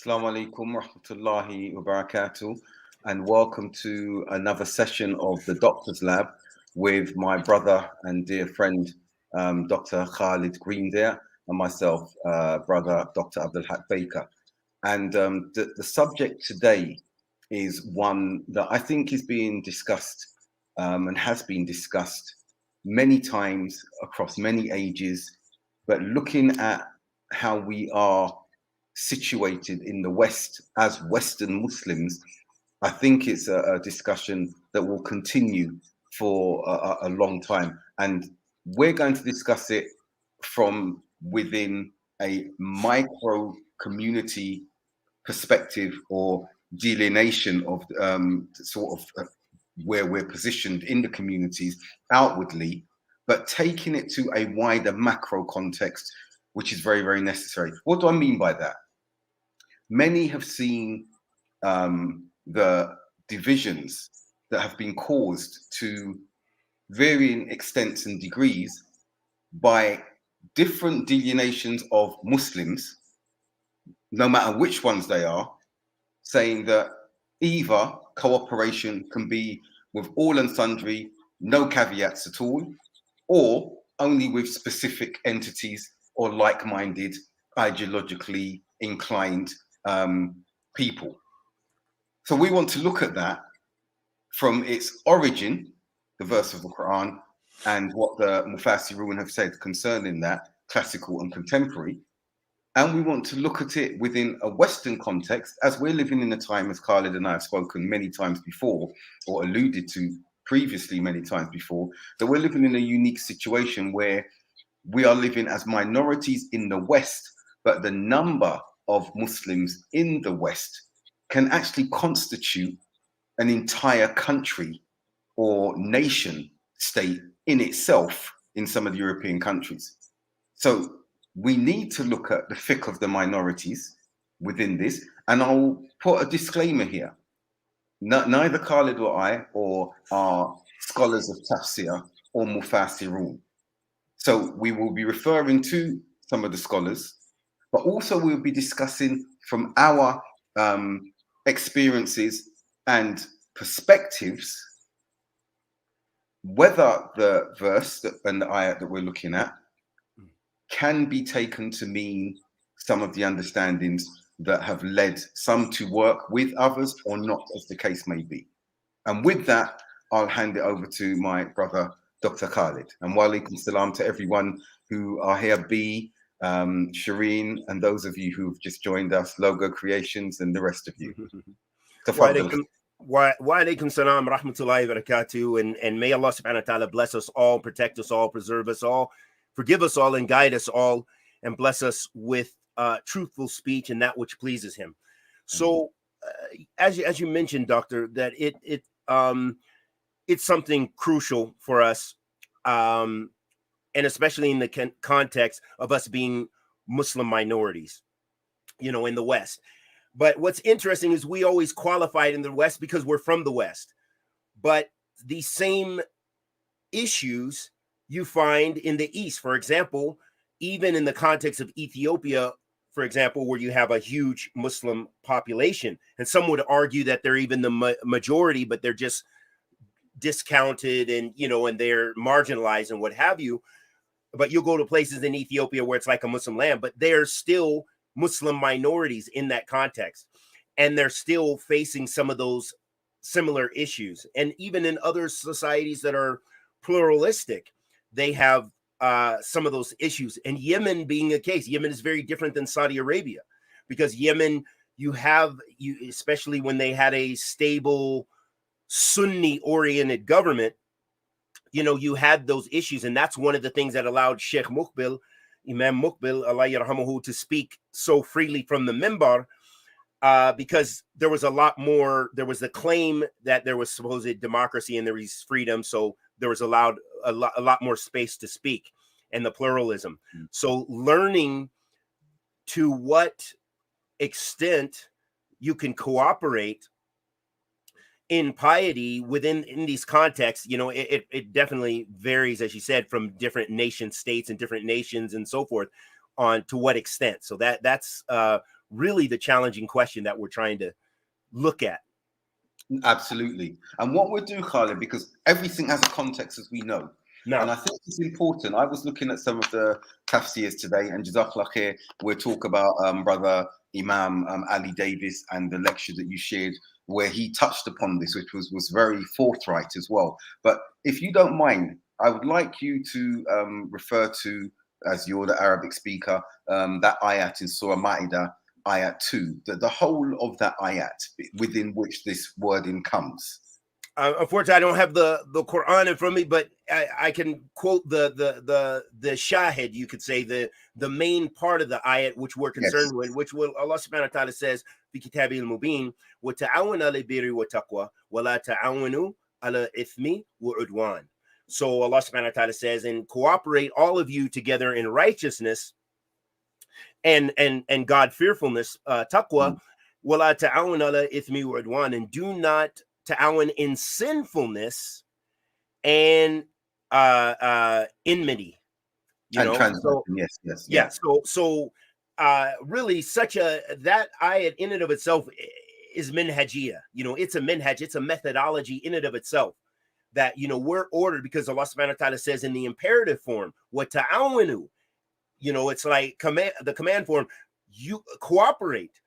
Assalamu alaikum rahmatullahi wa barakatuh, and welcome to another session of the Doctor's Lab with my brother and dear friend, Dr. Khalid Green there, and myself, brother Dr. Abdul Baker. And the subject today is one that I think is being discussed and has been discussed many times across many ages, but looking at how we are situated in the West as Western Muslims, I think it's a discussion that will continue for a long time. And we're going to discuss it from within a micro community perspective or delineation of sort of where we're positioned in the communities outwardly, but taking it to a wider macro context, which is very, very necessary. What do I mean by that? Many have seen the divisions that have been caused to varying extents and degrees by different delineations of Muslims, no matter which ones they are, saying that either cooperation can be with all and sundry, no caveats at all, or only with specific entities or like-minded, ideologically inclined people. So we want to look at that from its origin, the verse of the Quran, and what the Mufassirun have said concerning that, classical and contemporary. And we want to look at it within a Western context, as we're living in a time, as Khalid and I have spoken many times before, or alluded to previously many times before, that we're living in a unique situation where we are living as minorities in the West, but the number of Muslims in the West can actually constitute an entire country or nation state in itself in some of the European countries. So we need to look at the fiqh of the minorities within this. And I'll put a disclaimer here. Neither Khalid or I or our scholars of tafsir or mufassirun. So we will be referring to some of the scholars, but also we'll be discussing from our experiences and perspectives whether the verse and the ayat that we're looking at can be taken to mean some of the understandings that have led some to work with others or not, as the case may be. And with that, I'll hand it over to my brother, Dr. Khalid. And wa alaikum salam to everyone who are here, B, Shireen, and those of you who've just joined us, Logo Creations, and the rest of you. Wa alaikum salam rahmatullahi wa barakatuh, and may Allah subhanahu wa ta'ala bless us all, protect us all, preserve us all, forgive us all, and guide us all, and bless us with truthful speech and that which pleases him. So as you mentioned, doctor, that it's something crucial for us, and especially in the context of us being Muslim minorities, in the West. But what's interesting is we always qualified in the West because we're from the West. But the same issues you find in the East. For example, even in the context of Ethiopia, for example, where you have a huge Muslim population, and some would argue that they're even the majority, but they're just discounted and, and they're marginalized and what have you. But you'll go to places in Ethiopia where it's like a Muslim land, but they're still Muslim minorities in that context. And they're still facing some of those similar issues. And even in other societies that are pluralistic, they have some of those issues. And Yemen being a case, Yemen is very different than Saudi Arabia, because Yemen, you especially when they had a stable Sunni-oriented government, you had those issues. And that's one of the things that allowed Sheikh Muqbil, Imam Muqbil, Allah yarhamuhu, to speak so freely from the minbar, because there was the claim that there was supposed democracy and there was freedom. So there was allowed a lot more space to speak, and the pluralism. So learning to what extent you can cooperate in piety in these contexts, it definitely varies, as you said, from different nation states and different nations and so forth, on to what extent. So that's really the challenging question that we're trying to look at. Absolutely. And what we'll do, Khalid, because everything has a context, as we know. Now, And I think it's important. I was looking at some of the tafsirs today, and Jazakallah khair, we'll talk about brother Imam Ali Davis and the lecture that you shared, where he touched upon this, which was very forthright as well. But if you don't mind, I would like you to refer to, as you're the Arabic speaker, that ayat in Surah Ma'idah, ayat 2, the whole of that ayat within which this wording comes. Unfortunately, I don't have the Quran in front of me, but I can quote the shahid, you could say, the main part of the ayat which we're concerned with, which will Allah subhanahu wa ta'ala says, fi kitabil mubin, wa ta'awanu ala birri wa taqwa, wa la ta'awanu ala ithmi wa udwan. So Allah subhanahu wa ta'ala says, and cooperate all of you together in righteousness and God fearfulness, taqwa, wa la ta'awanu ala ithmi wa udwan, and do not ta'awun in sinfulness and enmity, you know. So, yes. So really, that ayat in and of itself is minhajiyah. You know, it's a minhaj, it's a methodology in and of itself that, you know, we're ordered, because Allah subhanahu wa ta'ala says in the imperative form, wa ta'awanu. You know, it's like the command form, you cooperate.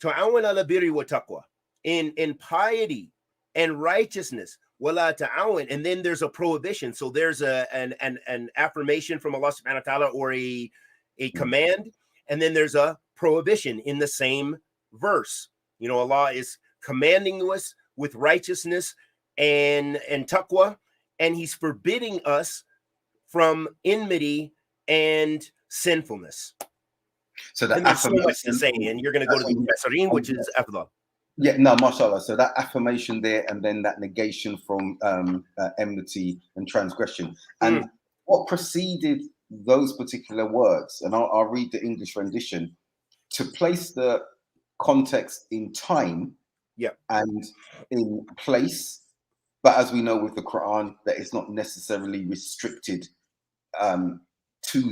Ta'awun ala birri wa taqwa, in piety and righteousness, wala ta'awun, and then there's a prohibition. So there's an affirmation from Allah subhanahu wa ta'ala, or a command, and then there's a prohibition in the same verse. You know, Allah is commanding us with righteousness and taqwa, and he's forbidding us from enmity and sinfulness. So that there's so much to say, and you're going to go to the Mufassirin, which is Abdul. Yeah, no, mashallah. So that affirmation there, and then that negation from enmity and transgression. And what preceded those particular words, and I'll read the English rendition, to place the context in time and in place. But as we know with the Quran, that it's not necessarily restricted to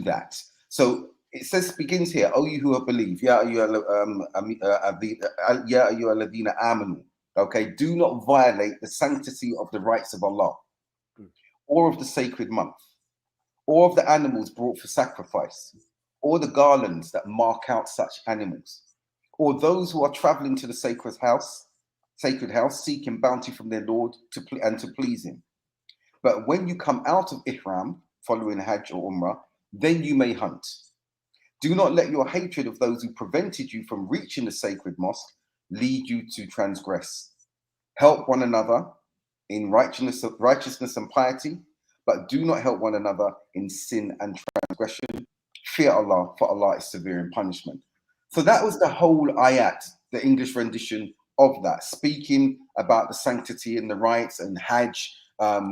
that. So it begins here, "Oh, you who have believed, ya ayyuhalladhina amanu." Okay, do not violate the sanctity of the rights of Allah, or of the sacred month, or of the animals brought for sacrifice, or the garlands that mark out such animals, or those who are traveling to the sacred house, seeking bounty from their Lord to please Him. But when you come out of Ihram, following Hajj or Umrah, then you may hunt. Do not let your hatred of those who prevented you from reaching the sacred mosque lead you to transgress. Help one another in righteousness and piety, but do not help one another in sin and transgression. Fear Allah, for Allah is severe in punishment. So that was the whole ayat, the English rendition of that, speaking about the sanctity and the rights and Hajj,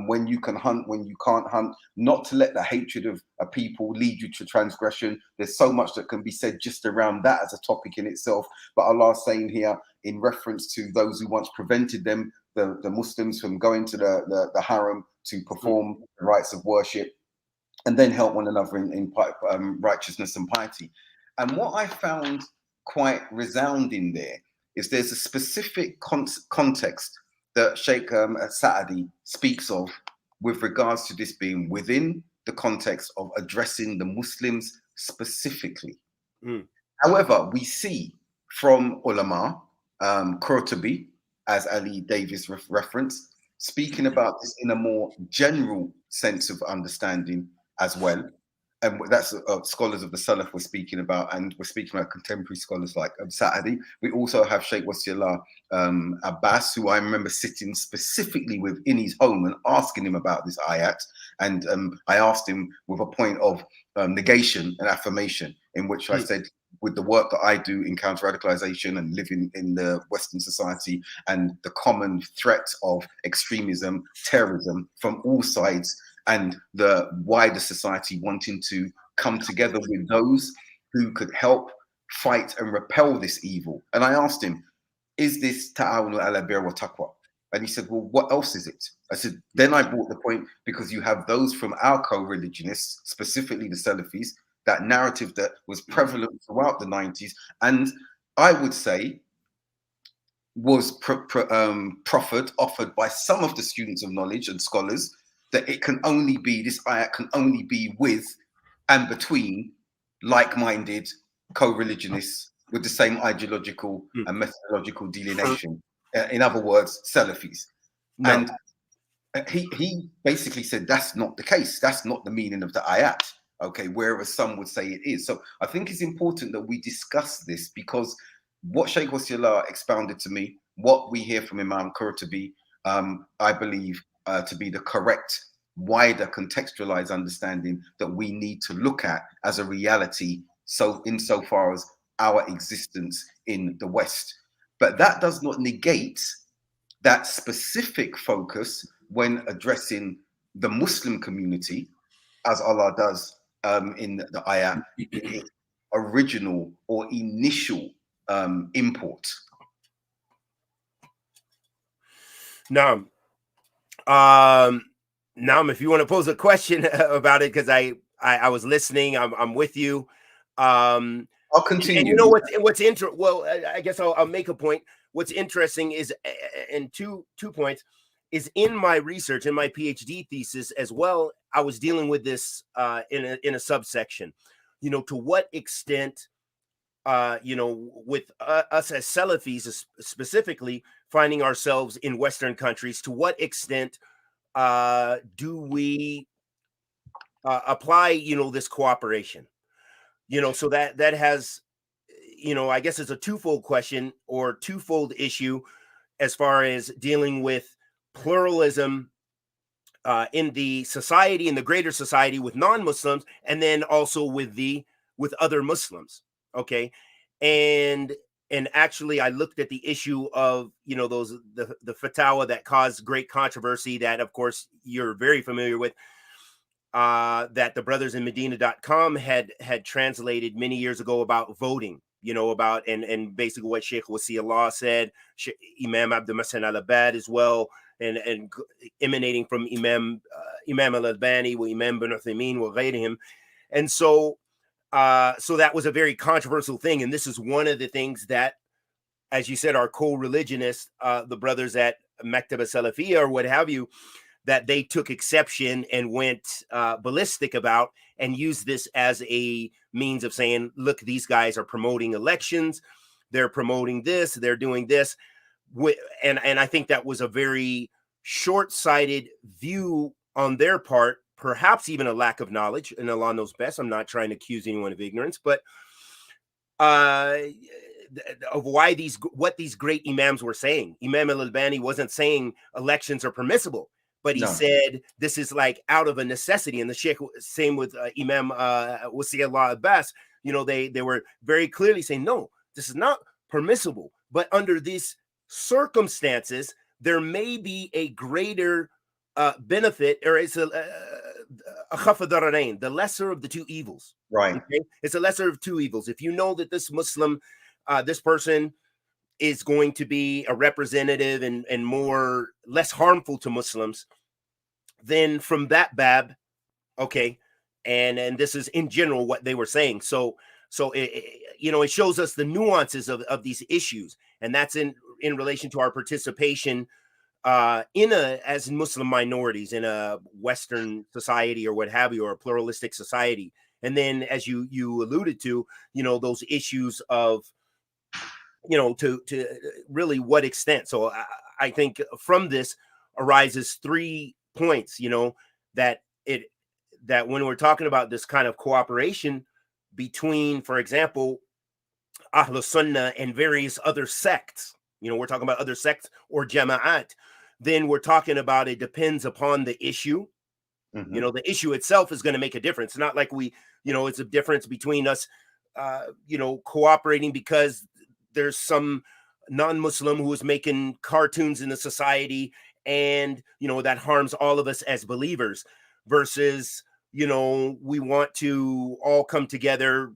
when you can hunt, when you can't hunt, not to let the hatred of a people lead you to transgression. There's so much that can be said just around that as a topic in itself. But Allah's saying here, in reference to those who once prevented them, the Muslims, from going to the haram to perform the rites of worship, and then help one another in righteousness and piety. And what I found quite resounding there is there's a specific context that Sheikh Sa'adi speaks of with regards to this being within the context of addressing the Muslims specifically. However, we see from ulama, Qurtubi, as Ali Davis referenced, speaking about this in a more general sense of understanding as well. And that's scholars of the Salaf were speaking about, and we're speaking about contemporary scholars like Sa'adi. We also have Sheikh Wasiullah Abbas, who I remember sitting specifically with in his home and asking him about this ayat. And I asked him with a point of negation and affirmation, in which I said, with the work that I do in counter-radicalization and living in the Western society, and the common threat of extremism, terrorism from all sides, and the wider society wanting to come together with those who could help fight and repel this evil. And I asked him, is this ta'awunu ala birri wa taqwa? And he said, well, what else is it? I said, then I brought the point, because you have those from our co-religionists, specifically the Selfies, that narrative that was prevalent throughout the 90s, and I would say, was offered by some of the students of knowledge and scholars, that it can only be, this ayat can only be with and between like-minded co-religionists with the same ideological and methodological delineation. In other words, Selfies. No. And he basically said that's not the case. That's not the meaning of the ayat. Okay, whereas some would say it is. So I think it's important that we discuss this, because what Sheikh Wasiullah expounded to me, what we hear from Imam Qurtubi, I believe to be the correct, wider contextualized understanding that we need to look at as a reality, so insofar as our existence in the West. But that does not negate that specific focus when addressing the Muslim community, as Allah does in the ayah, in its original or initial import. Now, if you want to pose a question about it, because I was listening, I'm with you. I'll continue. And you know what's interesting? Well, I guess I'll make a point. What's interesting is, and two points, is in my research, in my PhD thesis as well, I was dealing with this in a subsection. To what extent, with us as Selfies specifically finding ourselves in Western countries, to what extent do we apply, this cooperation? So that has, I guess it's a twofold question or twofold issue as far as dealing with pluralism in the society, in the greater society with non-Muslims, and then also with other Muslims. Okay. And actually I looked at the issue of, the fatwa that caused great controversy, that of course you're very familiar with, that the brothers in Medina.com had translated many years ago about voting, about, and basically what Sheikh Wasiullah said, Imam Abdul al-Abad as well, and emanating from Imam al-Albani, wa Imam bin Uthaymeen, wa ghayrihim. And so that was a very controversial thing. And this is one of the things that, as you said, our co-religionists, the brothers at Maktaba Salafiyya or what have you, that they took exception and went ballistic about, and used this as a means of saying, look, these guys are promoting elections, they're promoting this, they're doing this. And I think that was a very short-sighted view on their part, perhaps even a lack of knowledge, and Allah knows best. I'm not trying to accuse anyone of ignorance, but of what these great imams were saying. Imam al-Albani wasn't saying elections are permissible, but he said this is like out of a necessity. And the Sheikh, same with Imam Wasiullah Abbas, they were very clearly saying, no, this is not permissible. But under these circumstances, there may be a greater benefit, or it's a the lesser of the two evils. Right. Okay? It's a lesser of two evils. If you know that this Muslim, this person is going to be a representative and less harmful to Muslims, then from that bab, okay, and this is in general what they were saying. So it shows us the nuances of these issues, and that's in relation to our participation as Muslim minorities in a Western society or what have you, or a pluralistic society. And then, as you alluded to, those issues of, to really what extent. So I think from this arises 3 points, that when we're talking about this kind of cooperation between, for example, Ahlus Sunnah and various other sects, we're talking about other sects or jama'at, then we're talking about, it depends upon the issue. Mm-hmm. The issue itself is going to make a difference. Not like it's a difference between us, cooperating because there's some non-Muslim who is making cartoons in the society, and that harms all of us as believers, versus we want to all come together,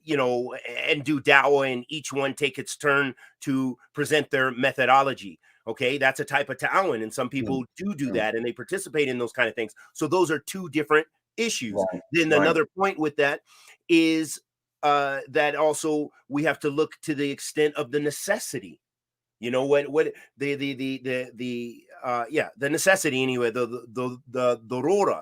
and do da'wah, and each one take its turn to present their methodology. Okay, that's a type of ta'awun, and some people do that, and they participate in those kind of things. So those are 2 different issues. Right. Then another point with that is that also we have to look to the extent of the necessity. You know what the necessity anyway, the dorora.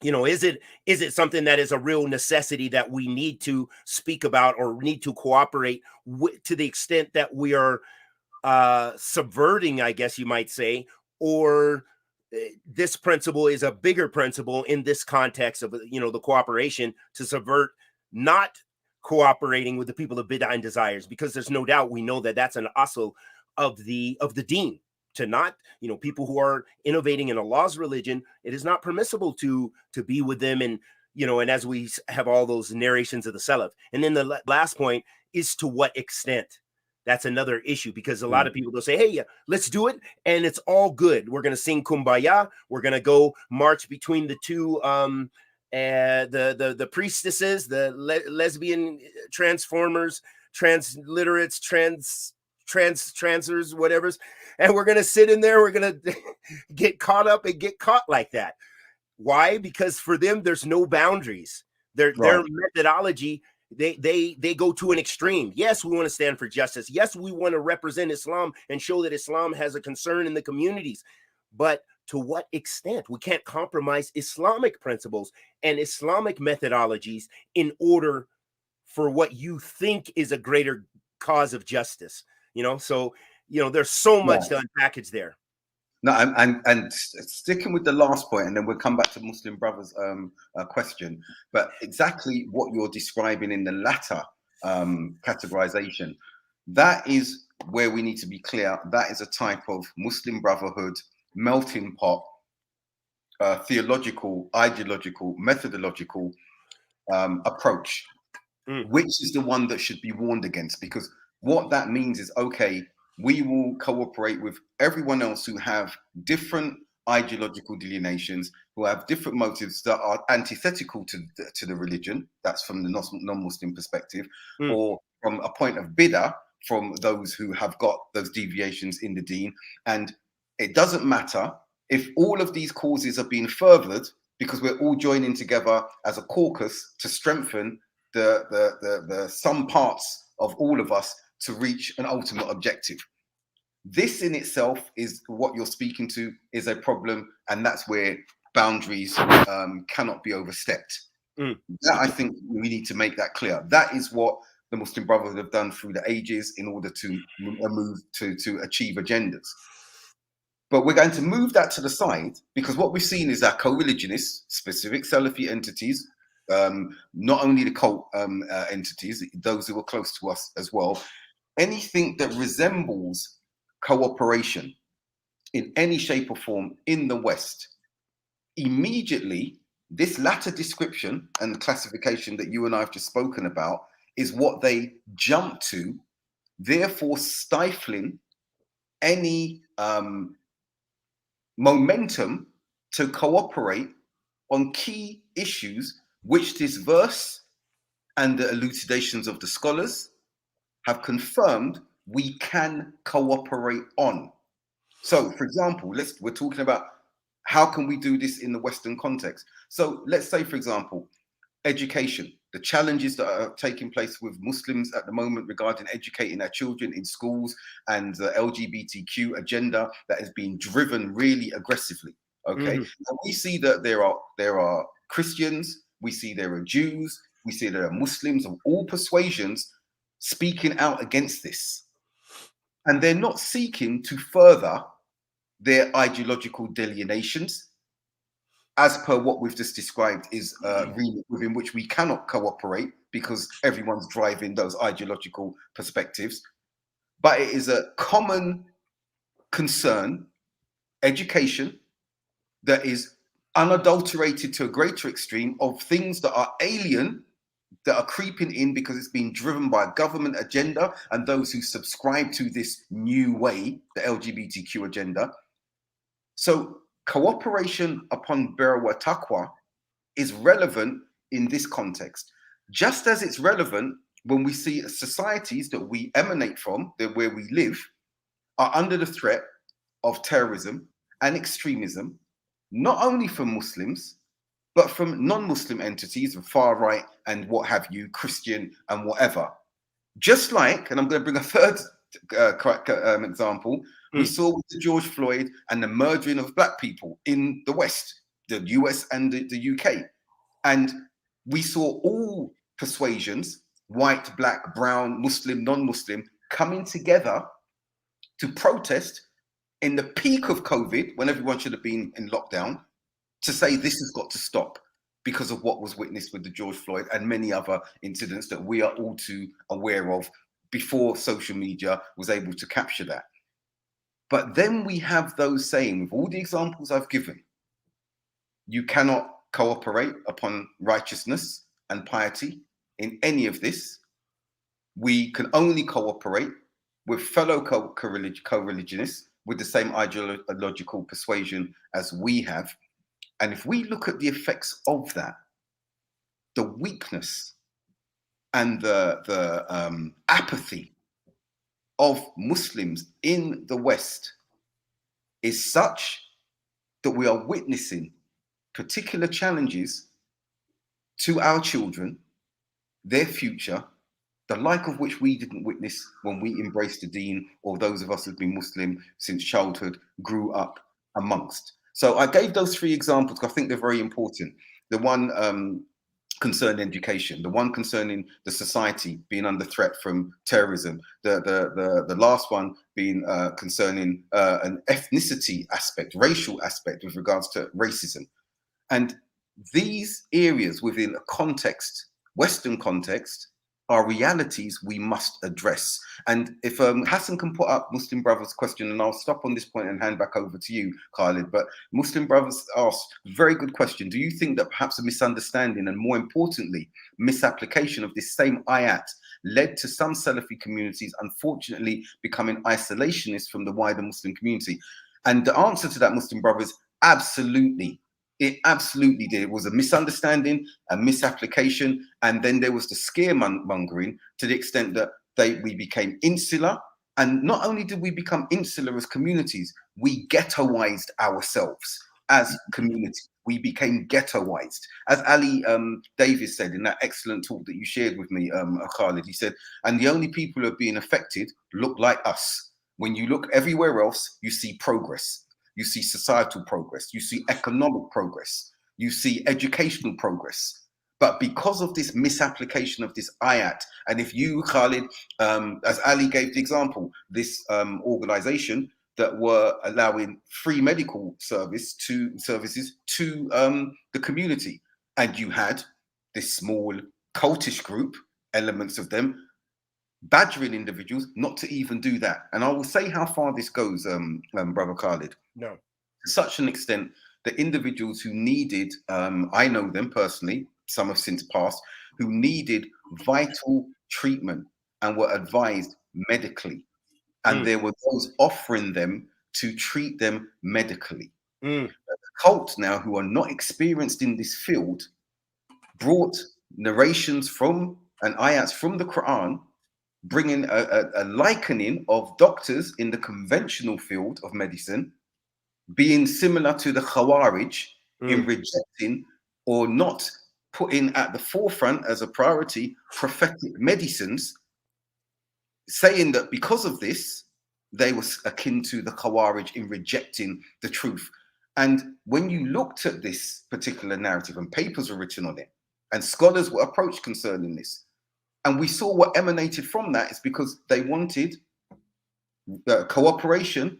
You know, is it something that is a real necessity that we need to speak about or need to cooperate with, to the extent that we are subverting, I guess you might say, or this principle is a bigger principle in this context of, you know, the cooperation to subvert not cooperating with the people of bid'ah and desires, because there's no doubt, we know that that's an asl of the deen, to not, you know, people who are innovating in Allah's religion, it is not permissible to be with them. And, you know, and as we have all those narrations of the Salaf. And then the last point is to what extent. That's another issue, because a lot of people will say, hey, let's do it, and it's all good. We're going to sing Kumbaya. We're going to go march between the two the priestesses, the lesbian transformers, transliterates, transers, whatever's, and we're going to sit in there. We're going to get caught up and get caught like that. Why? Because for them, there's no boundaries. Their methodology, they go to an extreme. Yes, we want to stand for justice. Yes, we want to represent Islam and show that Islam has a concern in the communities. But to what extent? We can't compromise Islamic principles and Islamic methodologies in order for what you think is a greater cause of justice. You know, so, you know, there's so much to unpackage there. No, and sticking with the last point, and then we'll come back to Muslim Brothers' question. But exactly what you're describing in the latter categorization, that is where we need to be clear. That is a type of Muslim Brotherhood melting pot, theological, ideological, methodological approach, which is the one that should be warned against. Because what that means is, okay, we will cooperate with everyone else who have different ideological delineations, who have different motives that are antithetical to the religion. That's from the non-Muslim perspective, or from a point of bid'ah, from those who have got those deviations in the deen. And it doesn't matter if all of these causes are being furthered, because we're all joining together as a caucus to strengthen the some parts of all of us to reach an ultimate objective. This in itself is what you're speaking to, is a problem, and that's where boundaries cannot be overstepped. That, I think we need to make that clear. That is what the Muslim Brotherhood have done through the ages in order to move to achieve agendas. But we're going to move that to the side, because what we've seen is that co-religionists, specific Salafi entities, not only the cult entities, those who are close to us as well, anything that resembles cooperation in any shape or form in the West, immediately this latter description and the classification that you and I have just spoken about is what they jump to, therefore stifling any momentum to cooperate on key issues which this verse and the elucidations of the scholars have confirmed we can cooperate on. So, for example, we're talking about how can we do this in the Western context. So let's say, for example, education, the challenges that are taking place with Muslims at the moment regarding educating our children in schools, and the LGBTQ agenda that is being driven really aggressively. Okay, and we see that there are Christians, we see there are Jews, we see there are Muslims of all persuasions speaking out against this, and they're not seeking to further their ideological delineations, as per what we've just described, is remit within which we cannot cooperate because everyone's driving those ideological perspectives. But it is a common concern, education, that is unadulterated to a greater extreme, of things that are alien, that are creeping in because it's being driven by a government agenda and those who subscribe to this new way, the LGBTQ agenda. So cooperation upon birr wa taqwa is relevant in this context, just as it's relevant when we see societies that we emanate from, where we live, are under the threat of terrorism and extremism, not only from Muslims, but from non-Muslim entities, the far right and what have you, Christian and whatever. Just like, and I'm going to bring a third example, we saw with the George Floyd and the murdering of black people in the West, the US and the UK. And we saw all persuasions, white, black, brown, Muslim, non-Muslim, coming together to protest in the peak of COVID, when everyone should have been in lockdown, to say this has got to stop because of what was witnessed with the George Floyd and many other incidents that we are all too aware of before social media was able to capture that. But then we have those saying, with all the examples I've given, you cannot cooperate upon righteousness and piety in any of this. We can only cooperate with fellow co-religionists with the same ideological persuasion as we have. And if we look at the effects of that, the weakness and the apathy of Muslims in the West is such that we are witnessing particular challenges to our children, their future, the like of which we didn't witness when we embraced the deen, or those of us who've been Muslim since childhood grew up amongst. So I gave those three examples because I think they're very important. The one concerning education, the one concerning the society being under threat from terrorism, the last one being concerning an ethnicity aspect, racial aspect with regards to racism. And these areas within a context, Western context, are realities we must address. And if Hassan can put up Muslim Brothers' question, and I'll stop on this point and hand back over to you, Khalid. But Muslim Brothers asked, very good question. Do you think that perhaps a misunderstanding and, more importantly, misapplication of this same ayat led to some Salafi communities unfortunately becoming isolationist from the wider Muslim community? And the answer to that, Muslim Brothers, absolutely. It absolutely did. It was a misunderstanding, a misapplication, and then there was the scaremongering to the extent that we became insular. And not only did we become insular as communities, we ghettoized ourselves as community. We became ghettoized. As Ali Davis said in that excellent talk that you shared with me, Khalid, he said, and the only people who are being affected look like us. When you look everywhere else, you see progress. You see societal progress, you see economic progress, you see educational progress. But because of this misapplication of this ayat, and if you, Khalid, as Ali gave the example, this organization that were allowing free medical services to the community, and you had this small cultish group, elements of them, badgering individuals not to even do that. And I will say how far this goes, Brother Khalid. No. To such an extent that individuals who needed, I know them personally, some have since passed, who needed vital treatment and were advised medically. And there were those offering them to treat them medically. The cult now, who are not experienced in this field, brought narrations from and ayats from the Quran, bringing a likening of doctors in the conventional field of medicine being similar to the Khawarij in rejecting or not putting at the forefront as a priority prophetic medicines, saying that because of this, they were akin to the Khawarij in rejecting the truth. And when you looked at this particular narrative, and papers were written on it, and scholars were approached concerning this, and we saw what emanated from that is because they wanted cooperation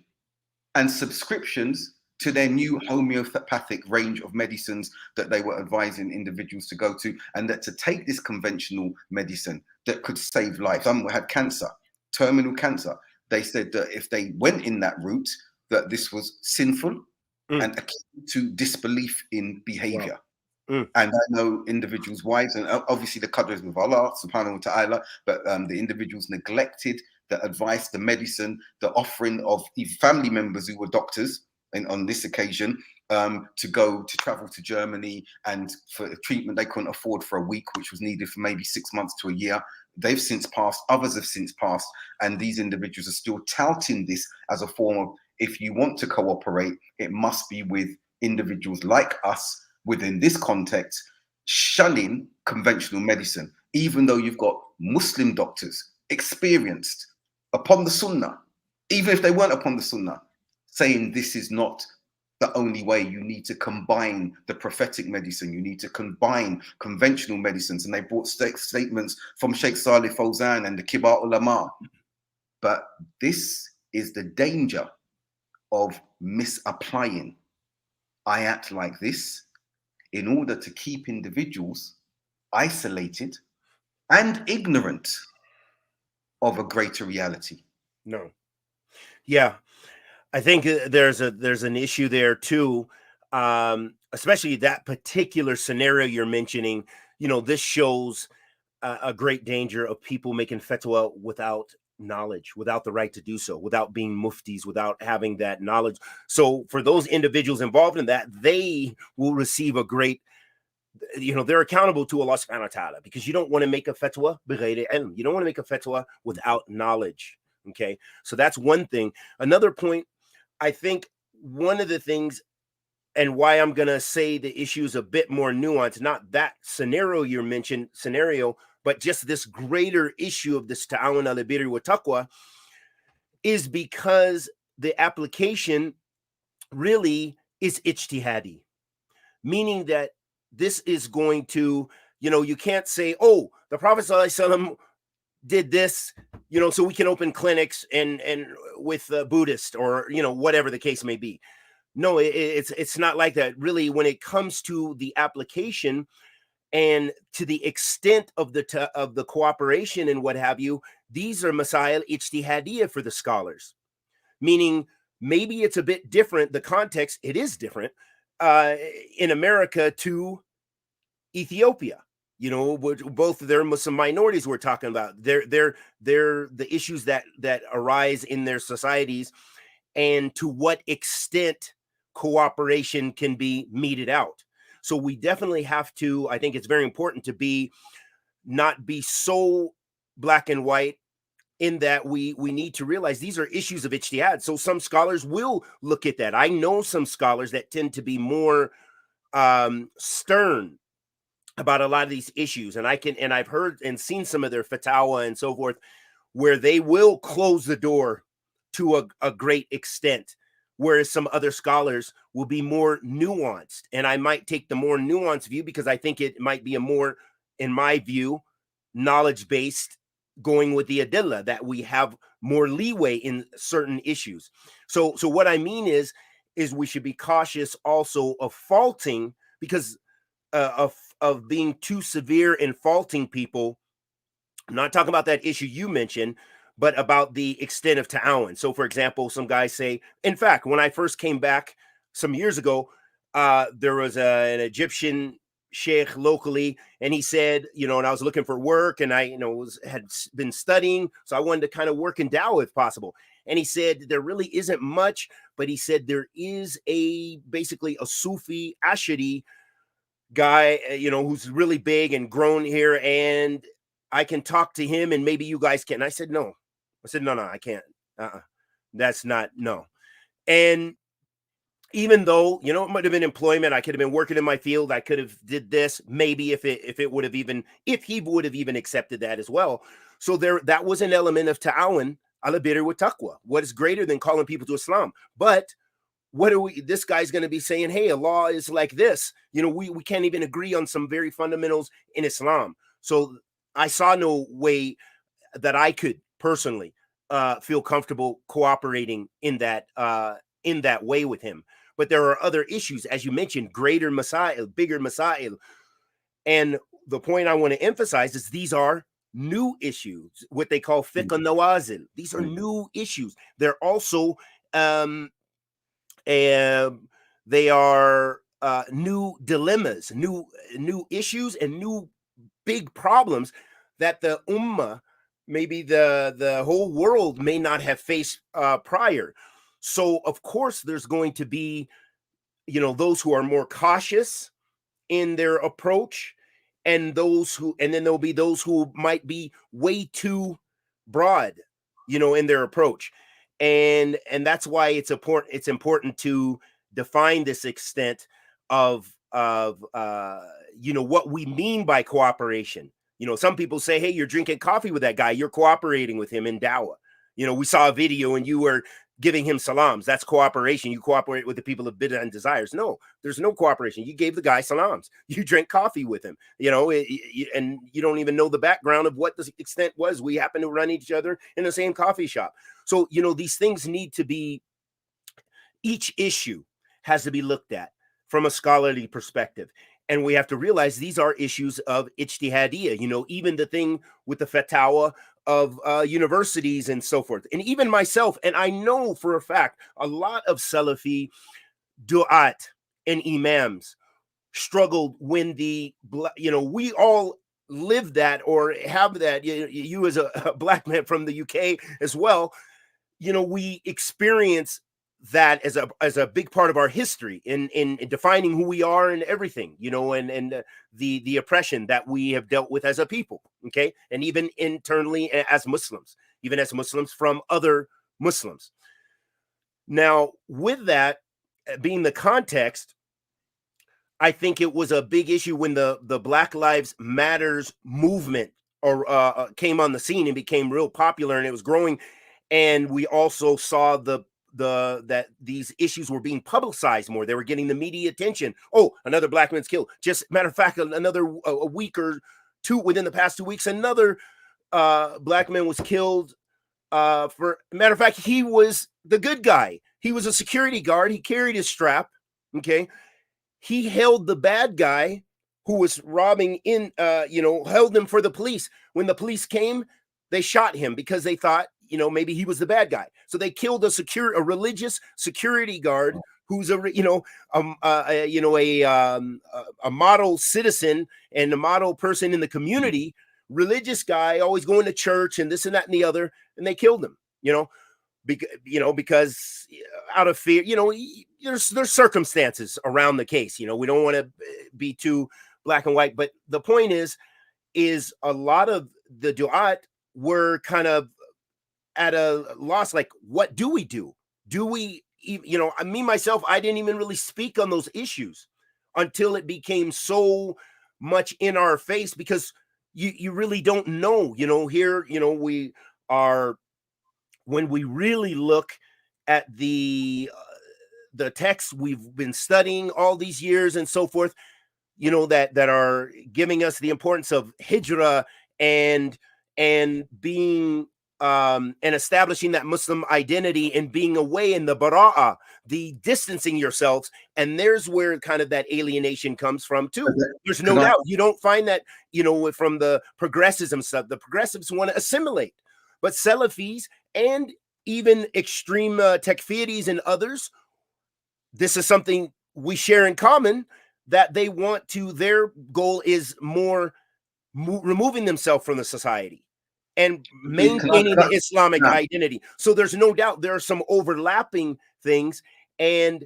and subscriptions to their new homeopathic range of medicines that they were advising individuals to go to, and that to take this conventional medicine that could save lives. Some had cancer, terminal cancer. They said that if they went in that route, that this was sinful and akin to disbelief in behavior. Wow. And I know individuals' wives, and obviously the qadr is with Allah subhanahu wa ta'ala, but the individuals neglected the advice, the medicine, the offering of family members who were doctors, and on this occasion, to travel to Germany and for a treatment they couldn't afford for a week, which was needed for maybe 6 months to a year. They've since passed, others have since passed, and these individuals are still touting this as a form of, if you want to cooperate, it must be with individuals like us within this context, shunning conventional medicine, even though you've got Muslim doctors, experienced, upon the Sunnah, even if they weren't upon the Sunnah, saying this is not the only way. You need to combine the prophetic medicine. You need to combine conventional medicines. And they brought statements from Sheikh Salih Fawzan and the Kibar Ulama. But this is the danger of misapplying ayat like this in order to keep individuals isolated and ignorant of a greater reality. No. Yeah. I think there's an issue there too, especially that particular scenario you're mentioning. This shows a great danger of people making fatwa without knowledge, without the right to do so, without being muftis, without having that knowledge. So for those individuals involved in that, they will receive a great, they're accountable to Allah subhanahu wa ta'ala, because you don't want to make a fatwa bighayri ilm. You don't want to make a fatwa without knowledge. Okay, so that's one thing. Another point, I think one of the things, and why I'm going to say the issue is a bit more nuanced, not that scenario you mentioned, but just this greater issue of this ta'awun ala birri wa taqwa, is because the application really is ijtihadi, meaning that this is going to, you can't say, oh, the Prophet ﷺ did this, so we can open clinics and with Buddhist or, whatever the case may be. No, it's not like that. Really, when it comes to the application and to the extent of the cooperation and what have you, these are masail ijtihadiyya for the scholars, meaning maybe it's a bit different. The context, it is different in America to Ethiopia. Both of their Muslim minorities we're talking about. They're the issues that arise in their societies, and to what extent cooperation can be meted out. So we definitely have to, I think it's very important to not be so black and white, in that we need to realize these are issues of ijtihad. So some scholars will look at that. I know some scholars that tend to be more stern about a lot of these issues, and I've heard and seen some of their fatwa and so forth, where they will close the door to a great extent, whereas some other scholars will be more nuanced. And I might take the more nuanced view because I think it might be a more, in my view, knowledge-based, going with the adillah, that we have more leeway in certain issues. So what I mean is we should be cautious also of faulting, because of being too severe in faulting people. I'm not talking about that issue you mentioned, but about the extent of ta'awun. So, for example, some guys say, in fact, when I first came back some years ago, there was an Egyptian sheikh locally, and he said, and I was looking for work, and I, had been studying, so I wanted to kind of work in dawah if possible. And he said there really isn't much, but he said there is basically a Sufi Ashari guy, who's really big and grown here, and I can talk to him, and maybe you guys can. I said, no. I said, no, I can't. That's not, no. And even though, it might have been employment, I could have been working in my field, I could have did this, maybe if he would have even accepted that as well. So that was an element of ta'awun ala birri wa taqwa. What is greater than calling people to Islam? But this guy's going to be saying, hey, Allah is like this. We can't even agree on some very fundamentals in Islam. So I saw no way that I could personally feel comfortable cooperating in that way with him. But there are other issues, as you mentioned, greater masail, bigger masail. And the point I want to emphasize is these are new issues, what they call fiqh nawazil. These are new issues. They're also they are new dilemmas, new issues, and new big problems that the ummah, maybe the whole world, may not have faced prior. So of course there's going to be, those who are more cautious in their approach, and then there'll be those who might be way too broad, in their approach. And that's why it's important to define this extent of what we mean by cooperation. Some people say, hey, you're drinking coffee with that guy, you're cooperating with him in dawah. We saw a video and you were giving him salams. That's cooperation. You cooperate with the people of bid'ah and desires. No, there's no cooperation. You gave the guy salams. You drank coffee with him, and you don't even know the background of what the extent was. We happen to run each other in the same coffee shop. So, these things need to be, each issue has to be looked at from a scholarly perspective. And we have to realize these are issues of ijtihadiyya, even the thing with the fatwa of universities and so forth. And even myself, and I know for a fact, a lot of Salafi du'at and imams struggled when we all live that or have that. You as a black man from the UK as well, we experience that as a big part of our history in defining who we are and everything, and the oppression that we have dealt with as a people, okay, and even internally as Muslims, even as Muslims from other Muslims. Now, with that being the context, I think it was a big issue when the Black Lives Matters movement or came on the scene and became real popular, and it was growing, and we also saw that these issues were being publicized more. They were getting the media attention. Oh, another black man's killed. Just matter of fact, a week or two within the past 2 weeks, another black man was killed. For matter of fact, he was the good guy. He was a security guard. He carried his strap. Okay, he held the bad guy who was robbing held him for the police. When the police came, they shot him because they thought, maybe he was the bad guy. So they killed a religious security guard who's a model citizen and a model person in the community, religious guy, always going to church and this and that and the other, and they killed him. Because out of fear, there's circumstances around the case. We don't want to be too black and white, but the point is a lot of the du'at were kind of at a loss. Like, what do we do? Do we, me, myself, I didn't even really speak on those issues until it became so much in our face, because you really don't know, here, we are, when we really look at the texts we've been studying all these years and so forth, that are giving us the importance of hijrah and being and establishing that Muslim identity and being away in the bara'ah, the distancing yourselves. And there's where kind of that alienation comes from too. There's no doubt. You don't find that, from the progressives and stuff. The progressives want to assimilate, but Selfies and even extreme takfiris and others, this is something we share in common, that they want to, their goal is more removing themselves from the society and maintaining the Islamic identity. So there's no doubt there are some overlapping things. And,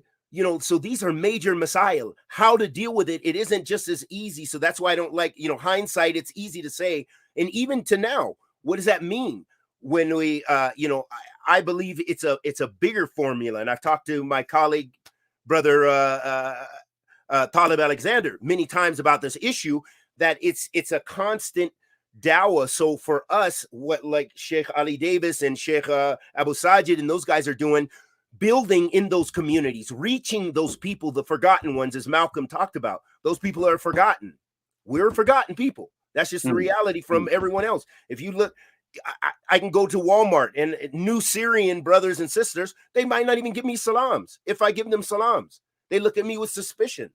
so these are major masail. How to deal with it, it isn't just as easy. So that's why I don't like, hindsight, it's easy to say. And even to now, what does that mean? When we, I believe it's a bigger formula. And I've talked to my colleague, brother Talib Alexander, many times about this issue, that it's a constant dawah. So for us, what like Sheikh Ali Davis and Sheikh Abu Sajid and those guys are doing, building in those communities, reaching those people, the forgotten ones, as Malcolm talked about. Those people are forgotten. We're forgotten people. That's just the reality from everyone else. If you look, I can go to Walmart and new Syrian brothers and sisters, they might not even give me salams. If I give them salams, they look at me with suspicion.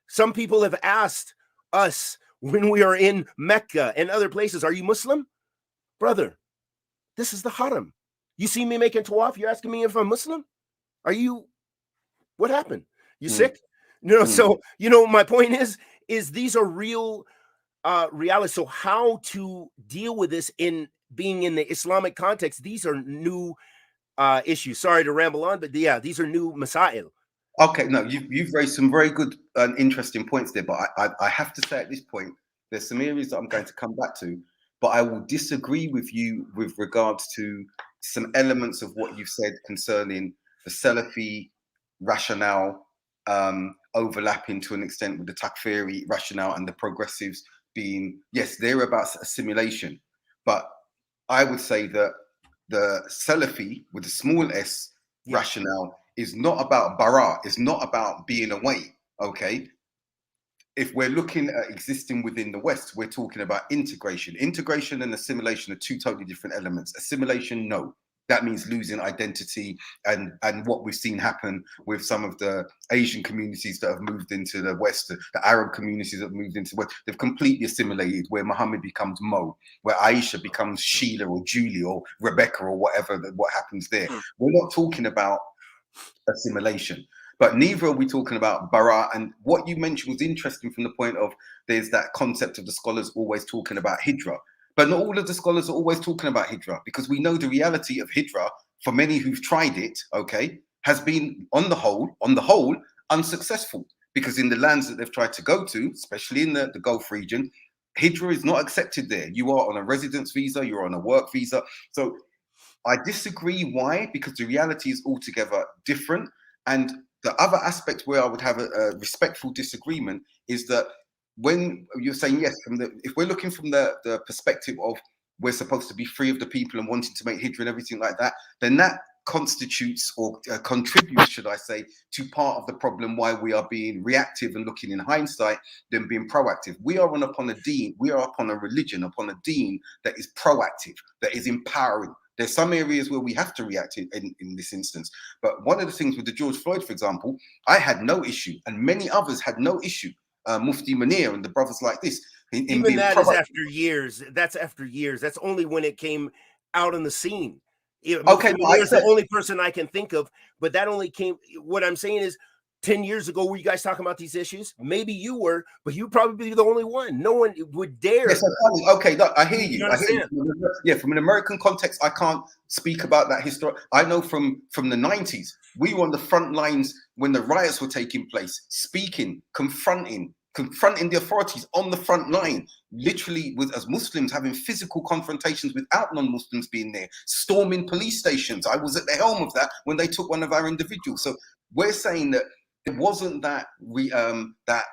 Some people have asked us when we are in Mecca and other places, are you Muslim? Brother, this is the haram. You see me making tawaf, you're asking me if I'm Muslim? Are you, what happened? You sick? So, my point is these are real reality. So how to deal with this in being in the Islamic context, these are new issues. Sorry to ramble on, but yeah, these are new masail. Okay, no, you've raised some very good and interesting points there, but I have to say at this point, there's some areas that I'm going to come back to, but I will disagree with you with regards to some elements of what you've said concerning the Salafi rationale overlapping to an extent with the Takfiri rationale and the progressives being, yes, they're about assimilation. But I would say that the Selfie with the small s rationale is not about bara, it's not about being away, okay? If we're looking at existing within the West, we're talking about integration. Integration and assimilation are two totally different elements. Assimilation, no. That means losing identity, and what we've seen happen with some of the Asian communities that have moved into the West, the Arab communities that have moved into the West, they've completely assimilated, where Muhammad becomes Mo, where Aisha becomes Sheila or Julie or Rebecca or whatever, what happens there. We're not talking about assimilation. But neither are we talking about bara. And what you mentioned was interesting from the point of there's that concept of the scholars always talking about hijra. But not all of the scholars are always talking about hijra, because we know the reality of hijra, for many who've tried it, okay, has been on the whole, unsuccessful. Because in the lands that they've tried to go to, especially in the Gulf region, hijra is not accepted there. You are on a residence visa, you're on a work visa. So I disagree. Why? Because the reality is altogether different. And the other aspect where I would have a respectful disagreement is that when you're saying, yes, if we're looking from the perspective of we're supposed to be free of the people and wanting to make hijra and everything like that, then that constitutes or contributes, should I say, to part of the problem why we are being reactive and looking in hindsight than being proactive. We are upon a deen, we are upon a religion, upon a deen that is proactive, that is empowering. There's some areas where we have to react in this instance. But one of the things with the George Floyd, for example, I had no issue, and many others had no issue. Mufti Munir and the brothers like this. Even that is after years. That's after years. That's only when it came out on the scene. Okay, Munir is the only person I can think of, but that only came. What I'm saying is, 10 years ago, were you guys talking about these issues? Maybe you were, but you'd probably be the only one. No one would dare. Yes, okay, look, I hear you. I hear you. Yeah, from an American context, I can't speak about that history. I know from the 90s, we were on the front lines when the riots were taking place, speaking, confronting the authorities on the front line, literally as Muslims having physical confrontations without non-Muslims being there, storming police stations. I was at the helm of that when they took one of our individuals. So we're saying that it wasn't that that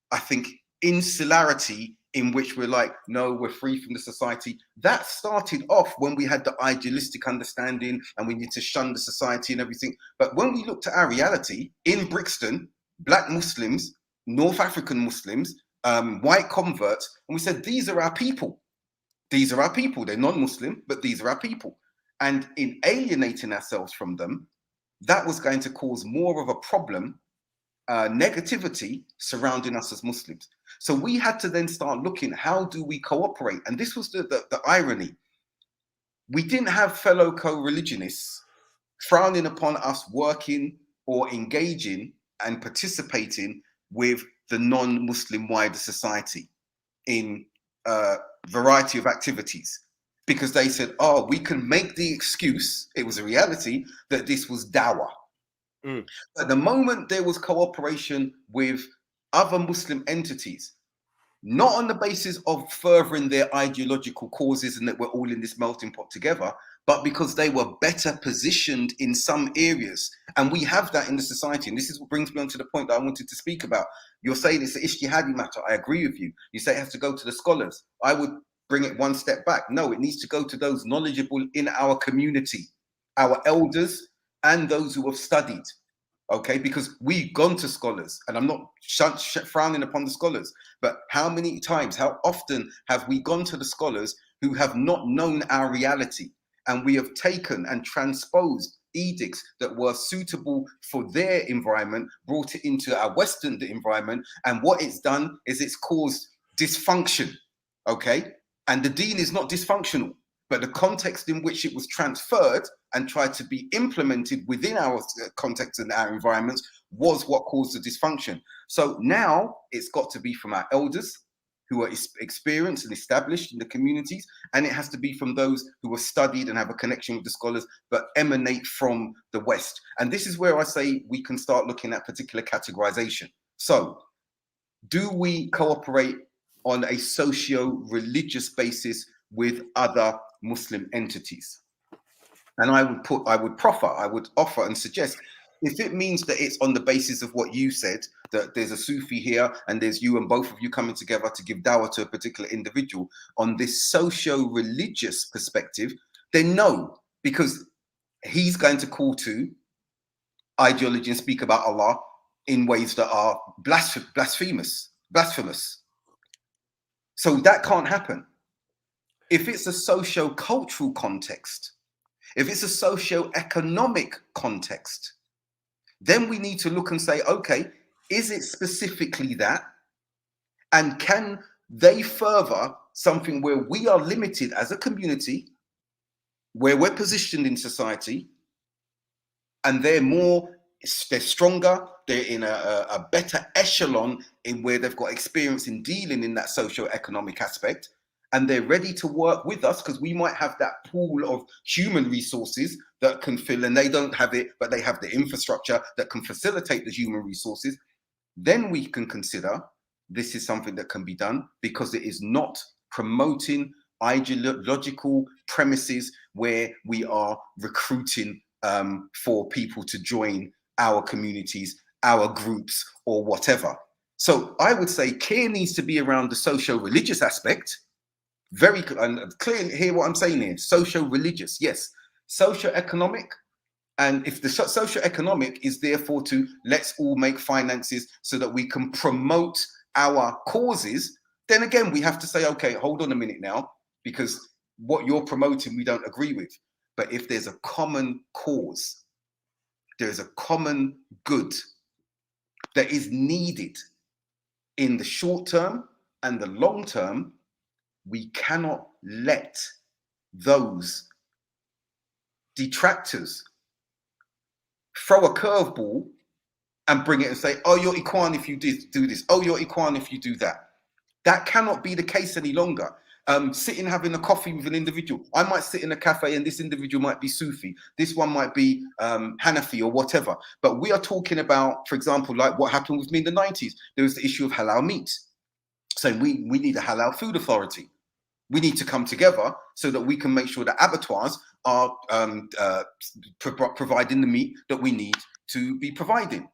I think insularity in which we're like, no, we're free from the society. That started off when we had the idealistic understanding and we need to shun the society and everything. But when we looked at our reality in Brixton, Black Muslims, North African Muslims, white converts, and we said, these are our people. These are our people. They're non-Muslim, but these are our people. And in alienating ourselves from them, that was going to cause more of a problem, negativity surrounding us as Muslims. So we had to then start looking, how do we cooperate? And this was the irony. We didn't have fellow co-religionists frowning upon us working or engaging and participating with the non-Muslim wider society in a variety of activities, because they said, oh, we can make the excuse, it was a reality, that this was dawah. At the moment there was cooperation with other Muslim entities, not on the basis of furthering their ideological causes and that we're all in this melting pot together, but because they were better positioned in some areas. And we have that in the society. And this is what brings me on to the point that I wanted to speak about. You're saying it's an ijtihadi matter. I agree with you. You say it has to go to the scholars. I would bring it one step back. No, it needs to go to those knowledgeable in our community, our elders and those who have studied. Okay, because we've gone to scholars, and I'm not frowning upon the scholars, but how many times, how often have we gone to the scholars who have not known our reality, and we have taken and transposed edicts that were suitable for their environment, brought it into our Western environment, and what it's done is it's caused dysfunction, okay? And the deen is not dysfunctional, but the context in which it was transferred and tried to be implemented within our context and our environments was what caused the dysfunction. So now it's got to be from our elders who are experienced and established in the communities, and it has to be from those who are studied and have a connection with the scholars, but emanate from the West. And this is where I say we can start looking at particular categorization. So do we cooperate on a socio-religious basis with other Muslim entities? And I would offer and suggest if it means that it's on the basis of what you said, that there's a Sufi here and there's you and both of you coming together to give dawah to a particular individual on this socio-religious perspective, then no, because he's going to call to ideology and speak about Allah in ways that are blasphemous. So that can't happen. If it's a socio-cultural context, if it's a socio-economic context, then we need to look and say, okay, is it specifically that? And can they further something where we are limited as a community, where we're positioned in society, and they're stronger, they're in a better echelon in where they've got experience in dealing in that socio-economic aspect, and they're ready to work with us because we might have that pool of human resources that can fill, and they don't have it, but they have the infrastructure that can facilitate the human resources. Then we can consider this is something that can be done because it is not promoting ideological premises where we are recruiting for people to join our communities, our groups, or whatever. So I would say KHAIR needs to be around the socio-religious aspect. Very clearly, hear what I'm saying here. Socio-religious, yes. Socio-economic, and if the socio-economic is therefore to let's all make finances so that we can promote our causes, then again we have to say, okay, hold on a minute now, because what you're promoting we don't agree with. But if there's a common cause, there's a common good that is needed in the short term and the long term, we cannot let those detractors throw a curveball and bring it and say, oh, you're Ikhwan if you do this. Oh, you're Ikhwan if you do that. That cannot be the case any longer. Sitting having a coffee with an individual. I might sit in a cafe and this individual might be Sufi. This one might be Hanafi or whatever. But we are talking about, for example, like what happened with me in the 90s. There was the issue of halal meat. So we need a halal food authority. We need to come together so that we can make sure that abattoirs are providing the meat that we need to be providing.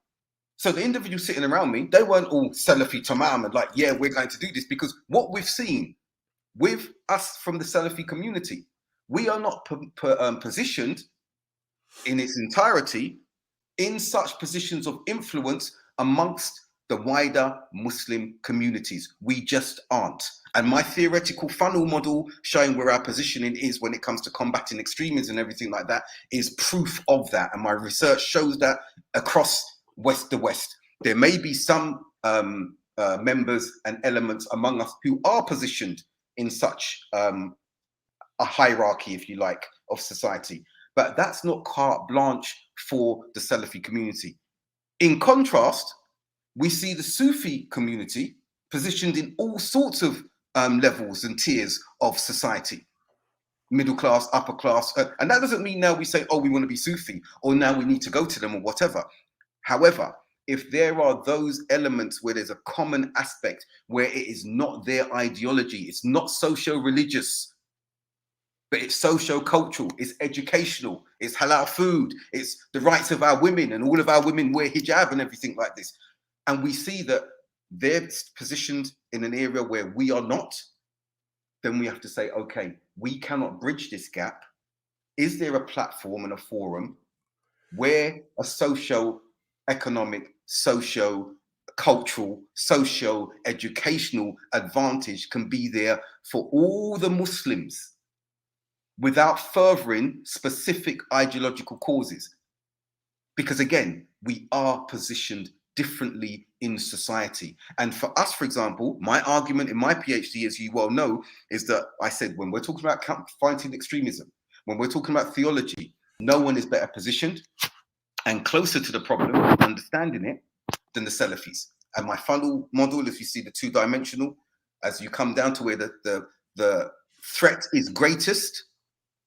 So the individuals sitting around me, they weren't all Salafi tamam and like, yeah, we're going to do this, because what we've seen with us from the Salafi community, we are not positioned in its entirety in such positions of influence amongst the wider Muslim communities. We just aren't. And my theoretical funnel model showing where our positioning is when it comes to combating extremism and everything like that is proof of that. And my research shows that across the West. There may be some members and elements among us who are positioned in such a hierarchy, if you like, of society. But that's not carte blanche for the Salafi community. In contrast, we see the Sufi community positioned in all sorts of levels and tiers of society. Middle class, upper class. And that doesn't mean now we say, oh, we want to be Sufi, or now we need to go to them or whatever. However, if there are those elements where there's a common aspect, where it is not their ideology, it's not socio-religious, but it's socio-cultural, it's educational, it's halal food, it's the rights of our women, and all of our women wear hijab and everything like this. And we see that they're positioned in an area where we are not, then we have to say, okay, we cannot bridge this gap. Is there a platform and a forum where a socio-economic, socio-cultural, socio-educational advantage can be there for all the Muslims without furthering specific ideological causes? Because again, we are positioned differently in society. And for us, for example, my argument in my PhD, as you well know, is that I said, when we're talking about fighting extremism, when we're talking about theology, no one is better positioned and closer to the problem, understanding it, than the Selfies. And my funnel model, if you see the two-dimensional, as you come down to where the threat is greatest,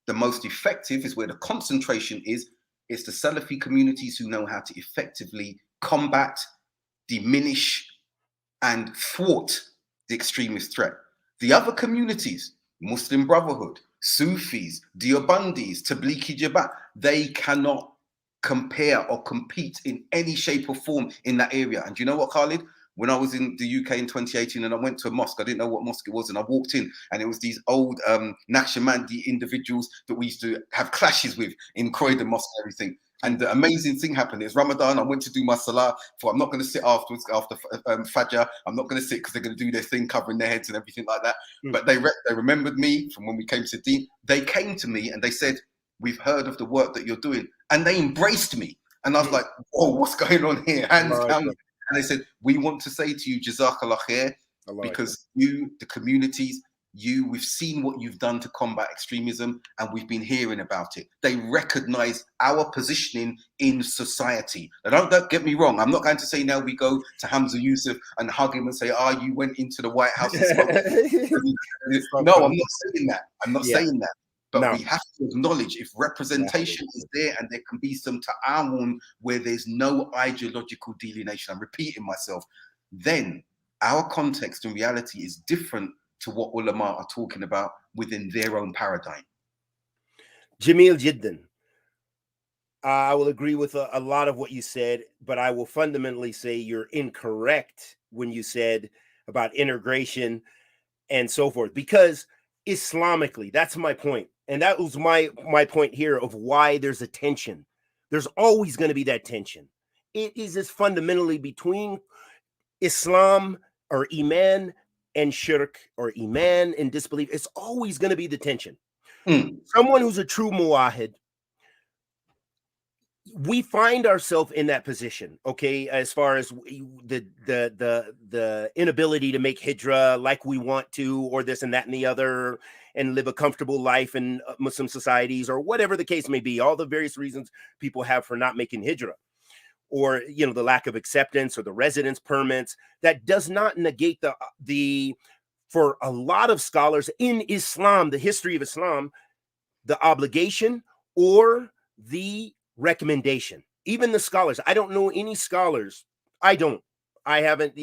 the most effective is where the concentration is. It's the Salafi communities who know how to effectively combat, diminish, and thwart the extremist threat. The other communities, Muslim Brotherhood, Sufis, Deobandis, Tablighi Jamaat, they cannot compare or compete in any shape or form in that area. And do you know what, Khalid? When I was in the UK in 2018 and I went to a mosque, I didn't know what mosque it was, and I walked in and it was these old Naqshbandi individuals that we used to have clashes with in Croydon Mosque and everything. And the amazing thing happened. It's Ramadan. I went to do my salah. I'm not going to sit afterwards after Fajr. I'm not going to sit because they're going to do their thing, covering their heads and everything like that. But they remembered me from when we came to Deen. They came to me and they said, "We've heard of the work that you're doing," and they embraced me. And I was like, "Whoa, what's going on here?" Hands down. And they said, "We want to say to you, Jazakallah khair, because you, the communities, we've seen what you've done to combat extremism, and we've been hearing about it." They recognize our positioning in society. Now, don't get me wrong. I'm not going to say now we go to Hamza Yusuf and hug him and say, you went into the White House and spoke. No, I'm not saying that. I'm not saying that. But we have to acknowledge if representation is there and there can be some ta'awun where there's no ideological delineation, I'm repeating myself, then our context and reality is different to what ulama are talking about within their own paradigm. Jamil Jiddan. I will agree with a lot of what you said, but I will fundamentally say you're incorrect when you said about integration and so forth, because Islamically, that's my point. And that was my point here of why there's a tension. There's always going to be that tension. It is as fundamentally between Islam or Iman and shirk, or Iman and disbelief. It's always going to be the tension. Someone who's a true muwahid, we find ourselves in that position, okay, as far as the inability to make hijrah like we want to, or this and that and the other, and live a comfortable life in Muslim societies, or whatever the case may be, all the various reasons people have for not making hijrah, or the lack of acceptance or the residence permits. That does not negate the for a lot of scholars in Islam, the history of Islam, the obligation or the recommendation. Even the scholars, I don't know any scholars, I haven't,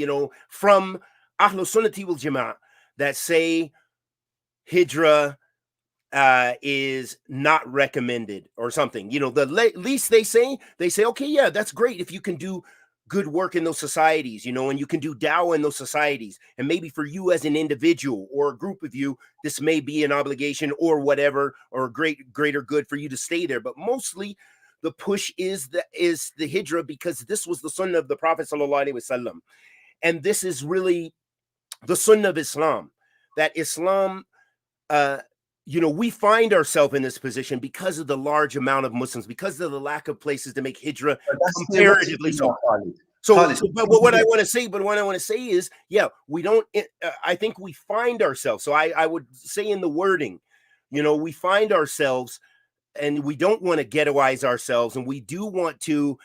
from Ahlus Sunnati wal Jama'ah that say hijrah is not recommended or something. The least they say, okay, yeah, that's great if you can do good work in those societies, and you can do dawah in those societies. And maybe for you as an individual or a group of you, this may be an obligation or whatever, or a greater good for you to stay there. But mostly the push is the hijrah, because this was the sunnah of the Prophet sallallahu alaihi wasallam. And this is really the sunnah of Islam, that Islam, we find ourselves in this position because of the large amount of Muslims, because of the lack of places to make hijrah comparatively. But what I want to say is, we don't. I think we find ourselves. So I would say in the wording, we find ourselves, and we don't want to ghettoize ourselves, and we do want to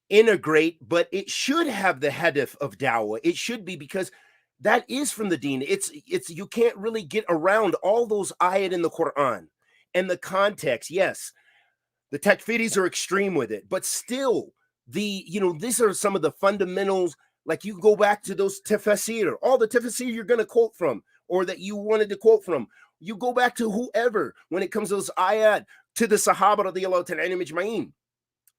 integrate, but it should have the hadith of dawah. It should be, because that is from the deen. It's you can't really get around all those ayat in the Quran and the context. Yes, the takfiris are extreme with it, but still, these are some of the fundamentals. Like, you go back to those tafsir, all the tafsir you're going to quote from, or that you wanted to quote from. You go back to whoever, when it comes to those ayat, to the Sahaba radiyallahu ta'ala anhum ajma'in.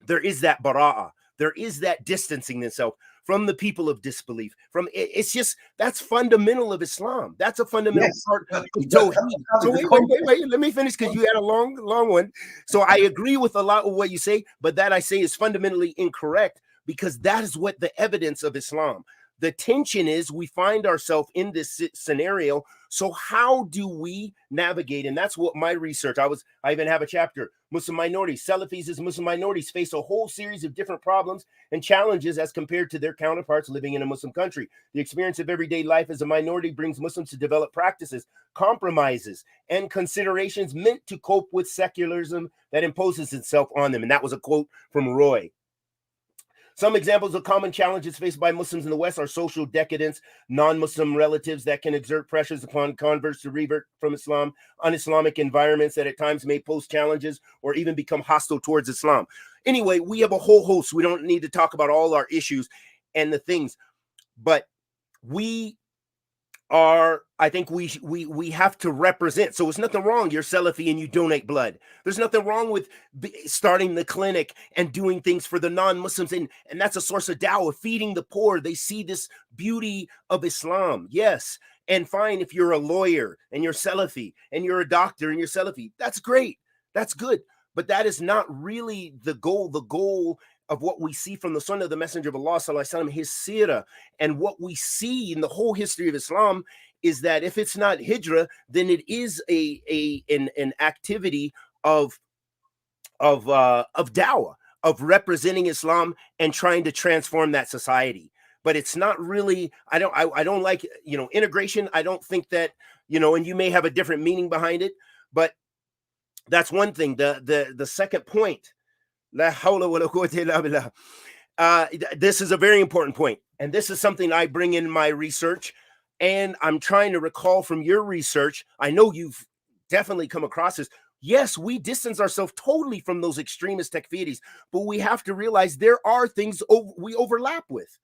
There is that bara'ah. There is that distancing itself from the people of disbelief. It's just, that's fundamental of Islam. That's a fundamental part of Tawheed. So wait, let me finish, because you had a long one. So I agree with a lot of what you say, but that I say is fundamentally incorrect, because that is what the evidence of Islam. The tension is, we find ourselves in this scenario. So how do we navigate? And that's what my research, I even have a chapter, Muslim minorities. Selfies as Muslim minorities face a whole series of different problems and challenges as compared to their counterparts living in a Muslim country. The experience of everyday life as a minority brings Muslims to develop practices, compromises, and considerations meant to cope with secularism that imposes itself on them. And that was a quote from Roy. Some examples of common challenges faced by Muslims in the West are social decadence, non-Muslim relatives that can exert pressures upon converts to revert from Islam, un-Islamic environments that at times may pose challenges or even become hostile towards Islam. Anyway, we have a whole host. We don't need to talk about all our issues and the things, but we I think we have to represent. So it's nothing wrong. You're Selfie and you donate blood. There's nothing wrong with starting the clinic and doing things for the non-Muslims, and that's a source of dawah, feeding the poor. They see this beauty of Islam. Yes. And fine, if you're a lawyer and you're Selfie, and you're a doctor and you're Selfie, that's great. That's good. But that is not really the goal. The goal of what we see from the Sunnah of the Messenger of Allah, sallallahu alaihi wasallam, his seerah, and what we see in the whole history of Islam is that if it's not hijrah, then it is an activity of dawah, of representing Islam and trying to transform that society. But it's not really. I don't like, integration. I don't think that, and you may have a different meaning behind it, but that's one thing. The second point. La hawla wa la quwwata illa billah. This is a very important point, and this is something I bring in my research, and I'm trying to recall from your research. I know you've definitely come across this. Yes, we distance ourselves totally from those extremist takfiris, but we have to realize there are things we overlap with,